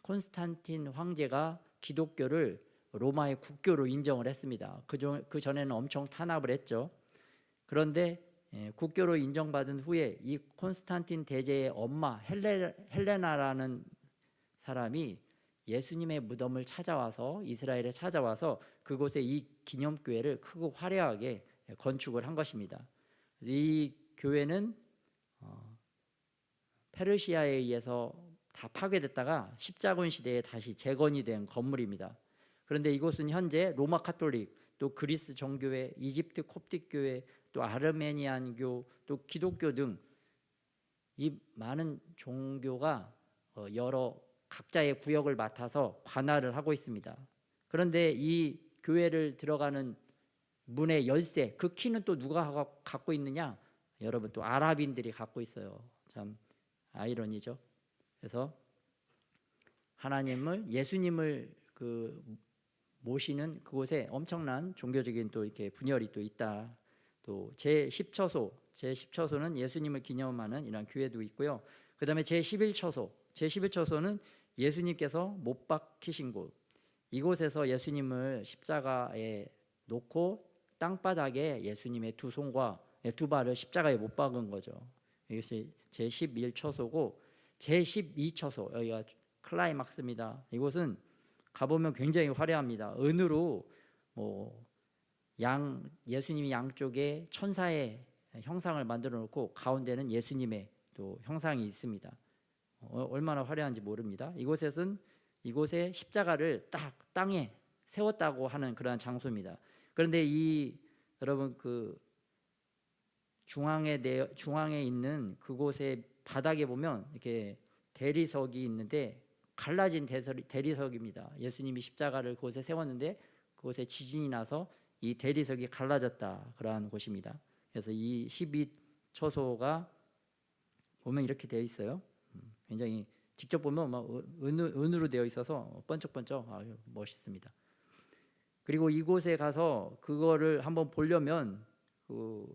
콘스탄틴 황제가 기독교를 로마의 국교로 인정을 했습니다. 그 전에는 엄청 탄압을 했죠. 그런데 국교로 인정받은 후에 이 콘스탄틴 대제의 엄마 헬레나라는 사람이 예수님의 무덤을 찾아와서 이스라엘에 찾아와서 그곳에 이 기념교회를 크고 화려하게 건축을 한 것입니다. 이 교회는 페르시아에 의해서 다 파괴됐다가 십자군 시대에 다시 재건이 된 건물입니다. 그런데 이곳은 현재 로마 카톨릭, 또 그리스 정교회, 이집트 콥틱 교회, 또 아르메니안교, 또 기독교 등 이 많은 종교가 여러 각자의 구역을 맡아서 관할을 하고 있습니다. 그런데 이 교회를 들어가는 문의 열쇠, 그 키는 또 누가 갖고 있느냐? 여러분, 또 아랍인들이 갖고 있어요. 참 아이러니죠. 그래서 하나님을, 예수님을 모시는 그곳에 엄청난 종교적인 또 이렇게 분열이 또 있다. 또 제10처소는 예수님을 기념하는 이런 교회도 있고요. 그다음에 제11처소는 예수님께서 못 박히신 곳. 이곳에서 예수님을 십자가에 놓고 땅바닥에 예수님의 두 손과 두 발을 십자가에 못 박은 거죠. 이것이 제11처소고, 제12처소, 여기가 클라이막스입니다. 이곳은 가보면 굉장히 화려합니다. 은으로 예수님이 양쪽에 천사의 형상을 만들어 놓고 가운데는 예수님의 또 형상이 있습니다. 얼마나 화려한지 모릅니다. 이곳에 십자가를 딱 땅에 세웠다고 하는 그러한 장소입니다. 그런데 여러분 중앙에 있는 그곳의 바닥에 보면 이렇게 대리석이 있는데 갈라진 대리석입니다. 예수님이 십자가를 그곳에 세웠는데 그곳에 지진이 나서 이 대리석이 갈라졌다, 그러한 곳입니다. 그래서 이 12처소가 보면 이렇게 되어 있어요. 굉장히 직접 보면 막 은으로 되어 있어서 번쩍번쩍 멋있습니다. 그리고 이곳에 가서 그거를 한번 보려면,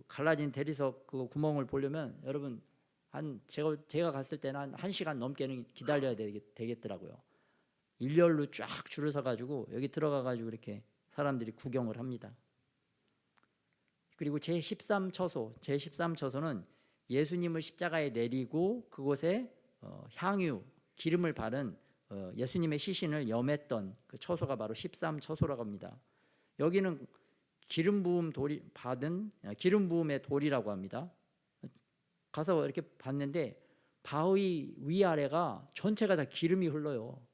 갈라진 대리석 그 구멍을 보려면 여러분 제가 갔을 때는 한 1시간 넘게는 기다려야 되겠더라고요. 일렬로 쫙 줄을 서 가지고 여기 들어가 가지고 이렇게 사람들이 구경을 합니다. 그리고 제13처소는 예수님을 십자가에 내리고 그곳에 향유, 기름을 바른 예수님의 시신을 염했던 그 처소가 바로 13처소라고 합니다. 여기는 기름 부음의 돌이라고 합니다. 가서 이렇게 봤는데 바위 위아래가 전체가 다 기름이 흘러요.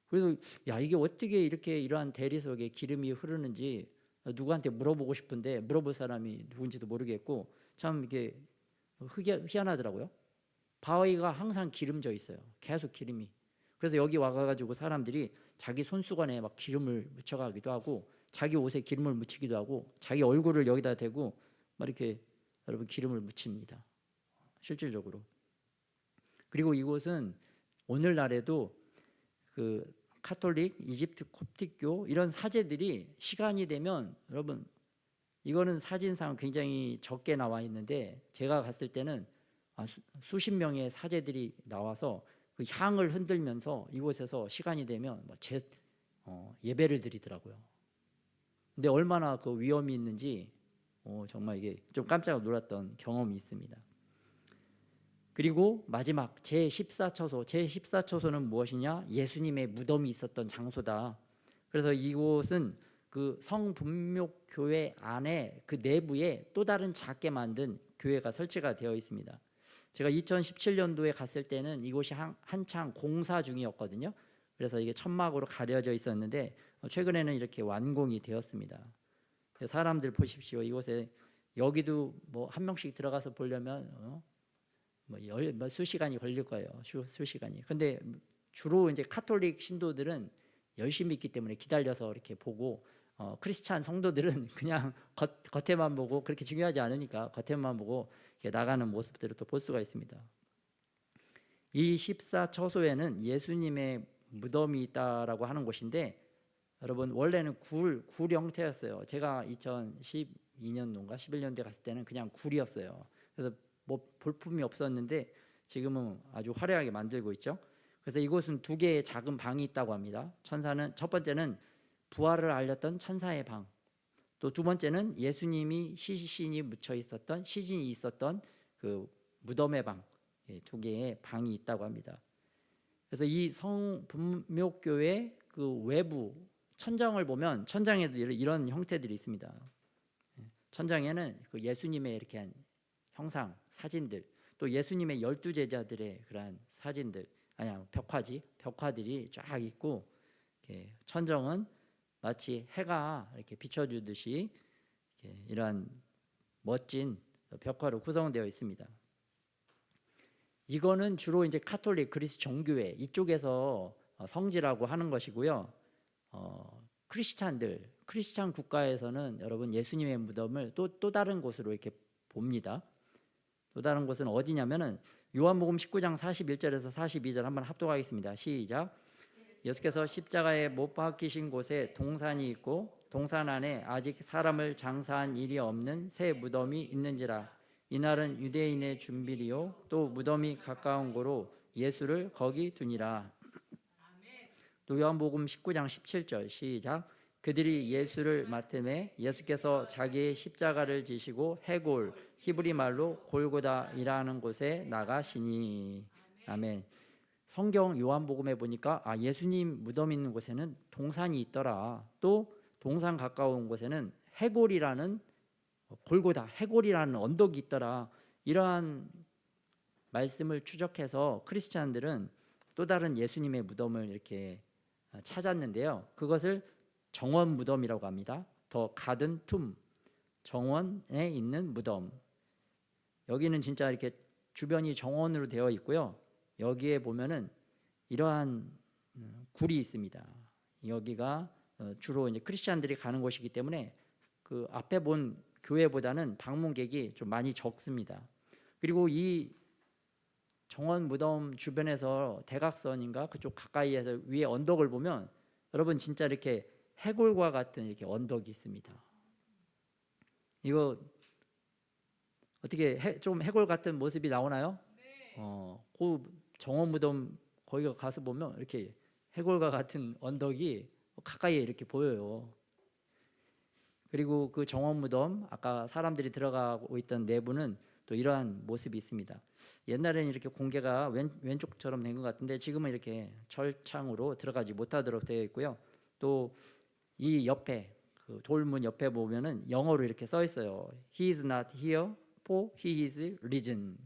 그래서 이게 어떻게 이렇게 이러한 대리석에 기름이 흐르는지 누구한테 물어보고 싶은데 물어볼 사람이 누군지도 모르겠고, 참 이게 희한하더라고요. 바위가 항상 기름져 있어요. 계속 기름이. 그래서 여기 와가지고 사람들이 자기 손수건에 막 기름을 묻혀가기도 하고, 자기 옷에 기름을 묻히기도 하고, 자기 얼굴을 여기다 대고 막 이렇게 여러분 기름을 묻힙니다. 실질적으로. 그리고 이곳은 오늘날에도 그 카톨릭, 이집트 콥틱교 이런 사제들이 시간이 되면, 여러분 이거는 사진상 굉장히 적게 나와 있는데 제가 갔을 때는 수십 명의 사제들이 나와서 그 향을 흔들면서 이곳에서 시간이 되면 예배를 드리더라고요. 근데 얼마나 그 위험이 있는지 정말 이게 좀 깜짝 놀랐던 경험이 있습니다. 그리고 마지막 제14처소는 무엇이냐? 예수님의 무덤이 있었던 장소다. 그래서 이곳은 그 성분묘교회 안에 그 내부에 또 다른 작게 만든 교회가 설치가 되어 있습니다. 제가 2017년도에 갔을 때는 이곳이 한창 공사 중이었거든요. 그래서 이게 천막으로 가려져 있었는데 최근에는 이렇게 완공이 되었습니다. 사람들 보십시오. 이곳에 여기도 한 명씩 들어가서 보려면 수시간이 걸릴 거예요. 수시간이. 근데 주로 이제 카톨릭 신도들은 열심히 있기 때문에 기다려서 이렇게 보고, 크리스찬 성도들은 그냥 겉에만 보고, 그렇게 중요하지 않으니까 겉에만 보고 나가는 모습들을 또 볼 수가 있습니다. 이 14처소에는 예수님의 무덤이 있다라고 하는 곳인데, 여러분 원래는 굴 형태였어요. 제가 2012년도인가 11년도에 갔을 때는 그냥 굴이었어요. 그래서 볼품이 없었는데 지금은 아주 화려하게 만들고 있죠. 그래서 이곳은 2개의 작은 방이 있다고 합니다. 첫 번째는 부활을 알렸던 천사의 방, 또 두 번째는 예수님이 시신이 시신이 있었던 그 무덤의 방, 2개의 방이 있다고 합니다. 그래서 이 성분묘교회 그 외부 천장을 보면 천장에도 이런 형태들이 있습니다. 천장에는 그 예수님의 이렇게 한 형상, 사진들, 또 예수님의 12제자들의 그러한 사진들, 벽화들이 쫙 있고, 천정은 마치 해가 이렇게 비춰주듯이 이러한 멋진 벽화로 구성되어 있습니다. 이거는 주로 이제 카톨릭 그리스 정교회 이쪽에서 성지라고 하는 것이고요. 크리스찬 국가에서는 여러분 예수님의 무덤을 또 다른 곳으로 이렇게 봅니다. 또 다른 곳은 어디냐면은 요한복음 19장 41절에서 42절 한번 합독하겠습니다. 시작. 예수께서 십자가에 못 박히신 곳에 동산이 있고 동산 안에 아직 사람을 장사한 일이 없는 새 무덤이 있는지라. 이날은 유대인의 준비리요 또 무덤이 가까운 고로 예수를 거기 두니라. 또 요한복음 19장 17절 시작. 그들이 예수를 맡음에 예수께서 자기의 십자가를 지시고 해골 히브리 말로 골고다이라는 곳에 나가시니. 아멘. 성경 요한복음에 보니까 예수님 무덤 있는 곳에는 동산이 있더라. 또 동산 가까운 곳에는 해골이라는 골고다 해골이라는 언덕이 있더라. 이러한 말씀을 추적해서 크리스찬들은 또 다른 예수님의 무덤을 이렇게 찾았는데요. 그것을 정원 무덤이라고 합니다. 더 가든 툼, 정원에 있는 무덤. 여기는 진짜 이렇게 주변이 정원으로 되어 있고요. 여기에 보면은 이러한 굴이 있습니다. 여기가 주로 이제 크리스찬들이 가는 곳이기 때문에 그 앞에 본 교회보다는 방문객이 좀 많이 적습니다. 그리고 이 정원 무덤 주변에서 대각선인가 그쪽 가까이에서 위에 언덕을 보면 여러분 진짜 이렇게 해골과 같은 이렇게 언덕이 있습니다. 이거 어떻게 좀 해골 같은 모습이 나오나요? 그 정원 무덤 거기 가서 보면 이렇게 해골과 같은 언덕이 가까이에 이렇게 보여요. 그리고 그 정원 무덤 아까 사람들이 들어가고 있던 내부는 또 이러한 모습이 있습니다. 옛날에는 이렇게 공개가 왼쪽처럼 된 것 같은데 지금은 이렇게 철창으로 들어가지 못하도록 되어 있고요. 또 이 옆에 그 돌문 옆에 보면은 영어로 이렇게 써 있어요. He is not here for he is risen.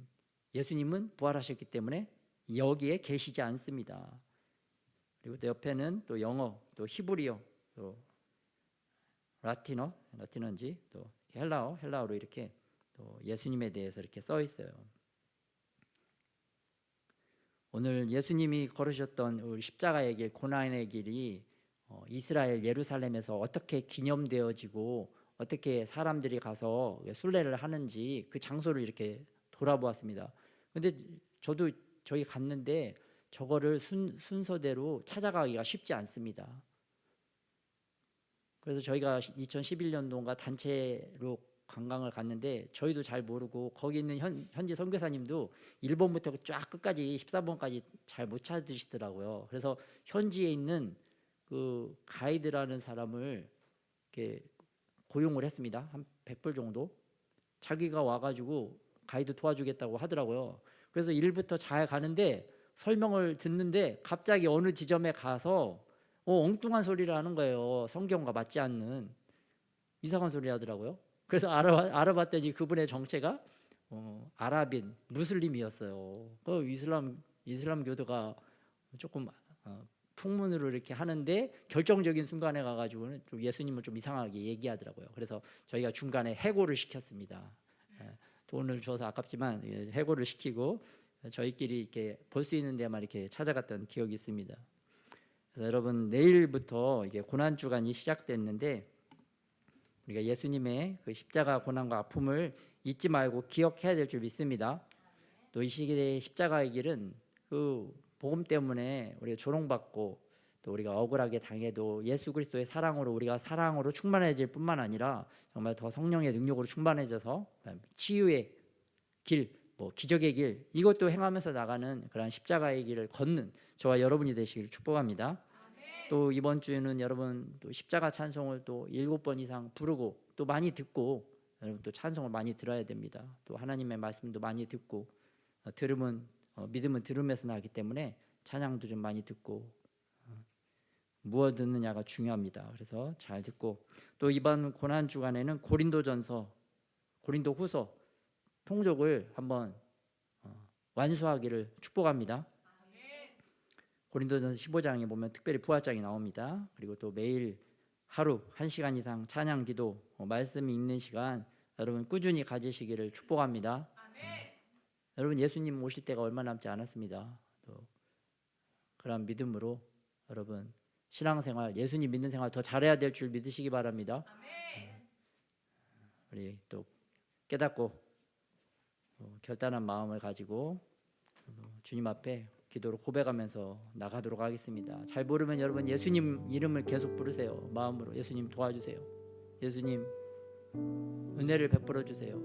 예수님은 부활하셨기 때문에 여기에 계시지 않습니다. 그리고 또 옆에는 또 영어, 또 히브리어, 또 라틴어인지 또 헬라어로 이렇게 또 예수님에 대해서 이렇게 써 있어요. 오늘 예수님이 걸으셨던 우리 십자가의 길, 고난의 길이 이스라엘 예루살렘에서 어떻게 기념되어지고 어떻게 사람들이 가서 순례를 하는지 그 장소를 이렇게 돌아보았습니다. 근데 저희 갔는데 저거를 순서대로 찾아가기가 쉽지 않습니다. 그래서 저희가 2011년도인가 단체로 관광을 갔는데 저희도 잘 모르고 거기 있는 현지 선교사님도 1번부터 쫙 끝까지 14번까지 잘 못 찾으시더라고요. 그래서 현지에 있는 그 가이드라는 사람을 이렇게 고용을 했습니다. 한 100불 정도. 자기가 와가지고 가이드 도와주겠다고 하더라고요. 그래서 1부터 잘 가는데 설명을 듣는데 갑자기 어느 지점에 가서 엉뚱한 소리를 하는 거예요. 성경과 맞지 않는 이상한 소리 하더라고요. 그래서 알아봤더니 그분의 정체가 아랍인 무슬림이었어요. 그 이슬람교도가 조금 풍문으로 이렇게 하는데 결정적인 순간에 가가지고는 좀 예수님을 좀 이상하게 얘기하더라고요. 그래서 저희가 중간에 해고를 시켰습니다. 돈을 줘서 아깝지만 해고를 시키고 저희끼리 이렇게 볼 수 있는 데만 이렇게 찾아갔던 기억이 있습니다. 그래서 여러분 내일부터 이게 고난 주간이 시작됐는데 우리가 예수님의 그 십자가 고난과 아픔을 잊지 말고 기억해야 될 줄 믿습니다. 또 이 시기의 십자가의 길은 그 복음 때문에 우리가 조롱받고 또 우리가 억울하게 당해도 예수 그리스도의 사랑으로 우리가 사랑으로 충만해질 뿐만 아니라 정말 더 성령의 능력으로 충만해져서 치유의 길, 기적의 길 이것도 행하면서 나가는 그런 십자가의 길을 걷는 저와 여러분이 되시기를 축복합니다. 또 이번 주에는 여러분 또 십자가 찬송을 또 7번 이상 부르고 또 많이 듣고 여러분 또 찬송을 많이 들어야 됩니다. 또 하나님의 말씀도 많이 듣고 믿음은 들음에서 나기 때문에 찬양도 좀 많이 듣고 무엇 듣느냐가 중요합니다. 그래서 잘 듣고 또 이번 고난 주간에는 고린도후서 통독을 한번 완수하기를 축복합니다. 고린도전서 15장에 보면 특별히 부활장이 나옵니다. 그리고 또 매일 하루 1시간 이상 찬양 기도 말씀 읽는 시간 여러분 꾸준히 가지시기를 축복합니다. 여러분 예수님 오실 때가 얼마 남지 않았습니다. 또 그런 믿음으로 여러분 신앙생활, 예수님 믿는 생활 더 잘해야 될 줄 믿으시기 바랍니다. 우리 또 깨닫고 결단한 마음을 가지고 주님 앞에 기도로 고백하면서 나가도록 하겠습니다. 잘 모르면 여러분 예수님 이름을 계속 부르세요. 마음으로 예수님 도와주세요. 예수님 은혜를 베풀어 주세요.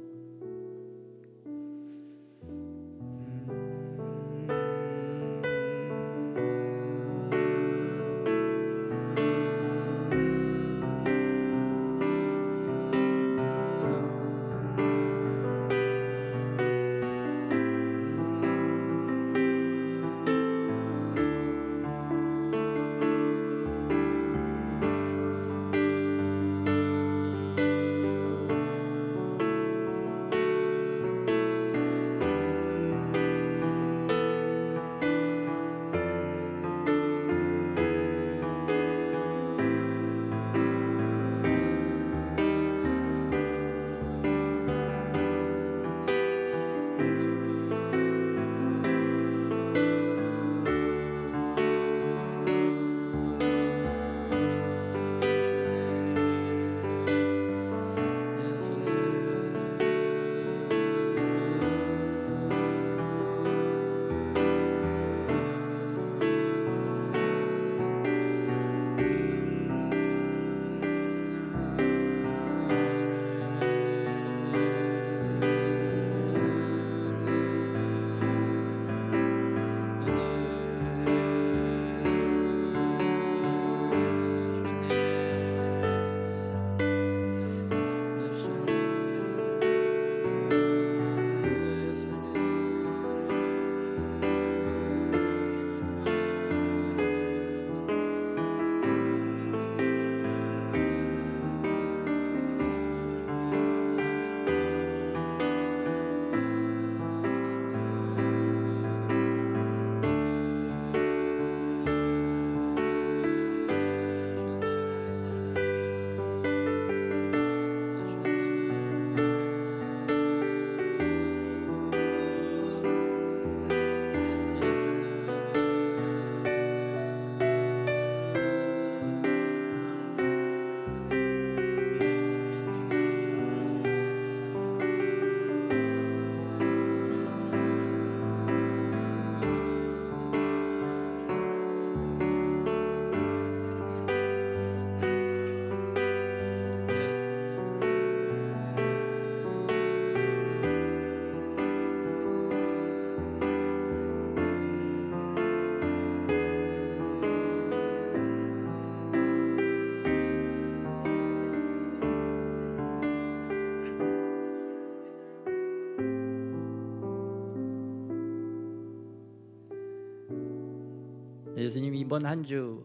예수님 이번 한 주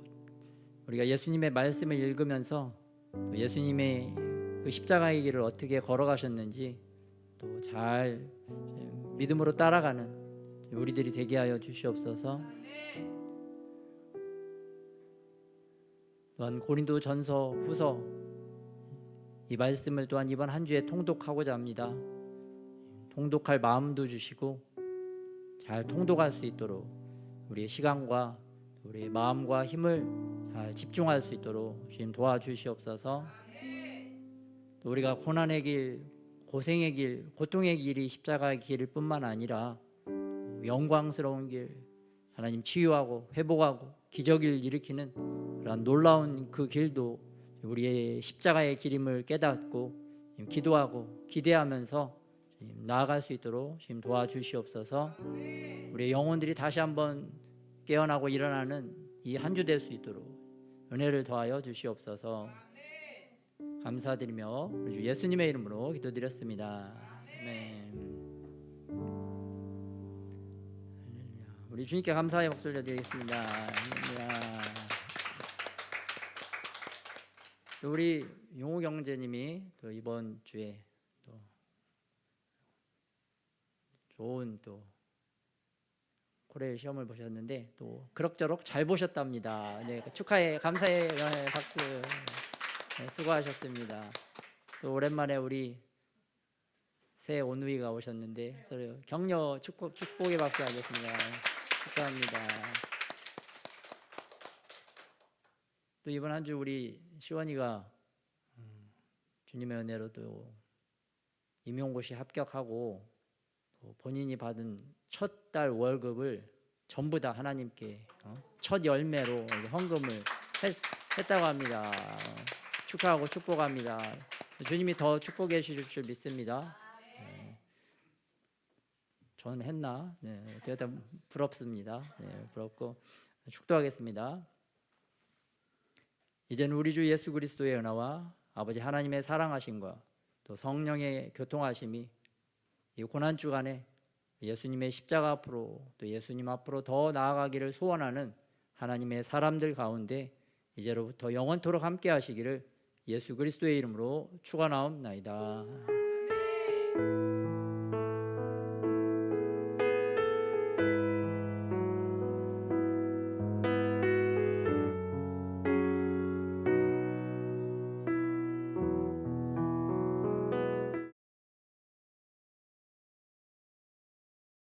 우리가 예수님의 말씀을 읽으면서 또 예수님의 그 십자가의 길을 어떻게 걸어가셨는지 또 잘 믿음으로 따라가는 우리들이 되게 하여 주시옵소서. 또한 고린도전서 후서 이 말씀을 또한 이번 한 주에 통독하고자 합니다. 통독할 마음도 주시고 잘 통독할 수 있도록 우리의 시간과 우리의 마음과 힘을 잘 집중할 수 있도록 주님 도와주시옵소서. 또 우리가 고난의 길, 고생의 길, 고통의 길이 십자가의 길일 뿐만 아니라 영광스러운 길, 하나님 치유하고 회복하고 기적을 일으키는 그런 놀라운 그 길도 우리의 십자가의 길임을 깨닫고 기도하고 기대하면서 나아갈 수 있도록 주님 도와주시옵소서. 우리의 영혼들이 다시 한번 깨어나고 일어나는 이 한 주 될 수 있도록 은혜를 더하여 주시옵소서. 감사드리며 우리 주 예수님의 이름으로 기도드렸습니다. 아멘. 우리 주님께 감사의 목소리를 드리겠습니다. 할렐루야. 우리 용호 경제님이 또 이번 주에 또 좋은 또 코레일 시험을 보셨는데 또 그럭저럭 잘 보셨답니다. 네, 축하해, 감사해, 박수. 네, 수고하셨습니다. 또 오랜만에 우리 새 온누이가 오셨는데 서로 격려 축복의 박수 하겠습니다. 축하합니다. 또 이번 한 주 우리 시원이가 주님의 은혜로 또 임용고시 합격하고 또 본인이 받은 첫 달 월급을 전부 다 하나님께 첫 열매로 헌금을 했다고 합니다. 축하하고 축복합니다. 주님이 더 축복해 주실 줄 믿습니다. 저는 했나? 네, 되게 부럽습니다. 네, 부럽고 축도하겠습니다. 이제는 우리 주 예수 그리스도의 은혜와 아버지 하나님의 사랑하심과 또 성령의 교통하심이 이 고난 주간에 예수님의 십자가 앞으로 또 예수님 앞으로 더 나아가기를 소원하는 하나님의 사람들 가운데 이제로부터 영원토록 함께 하시기를 예수 그리스도의 이름으로 축원하옵나이다.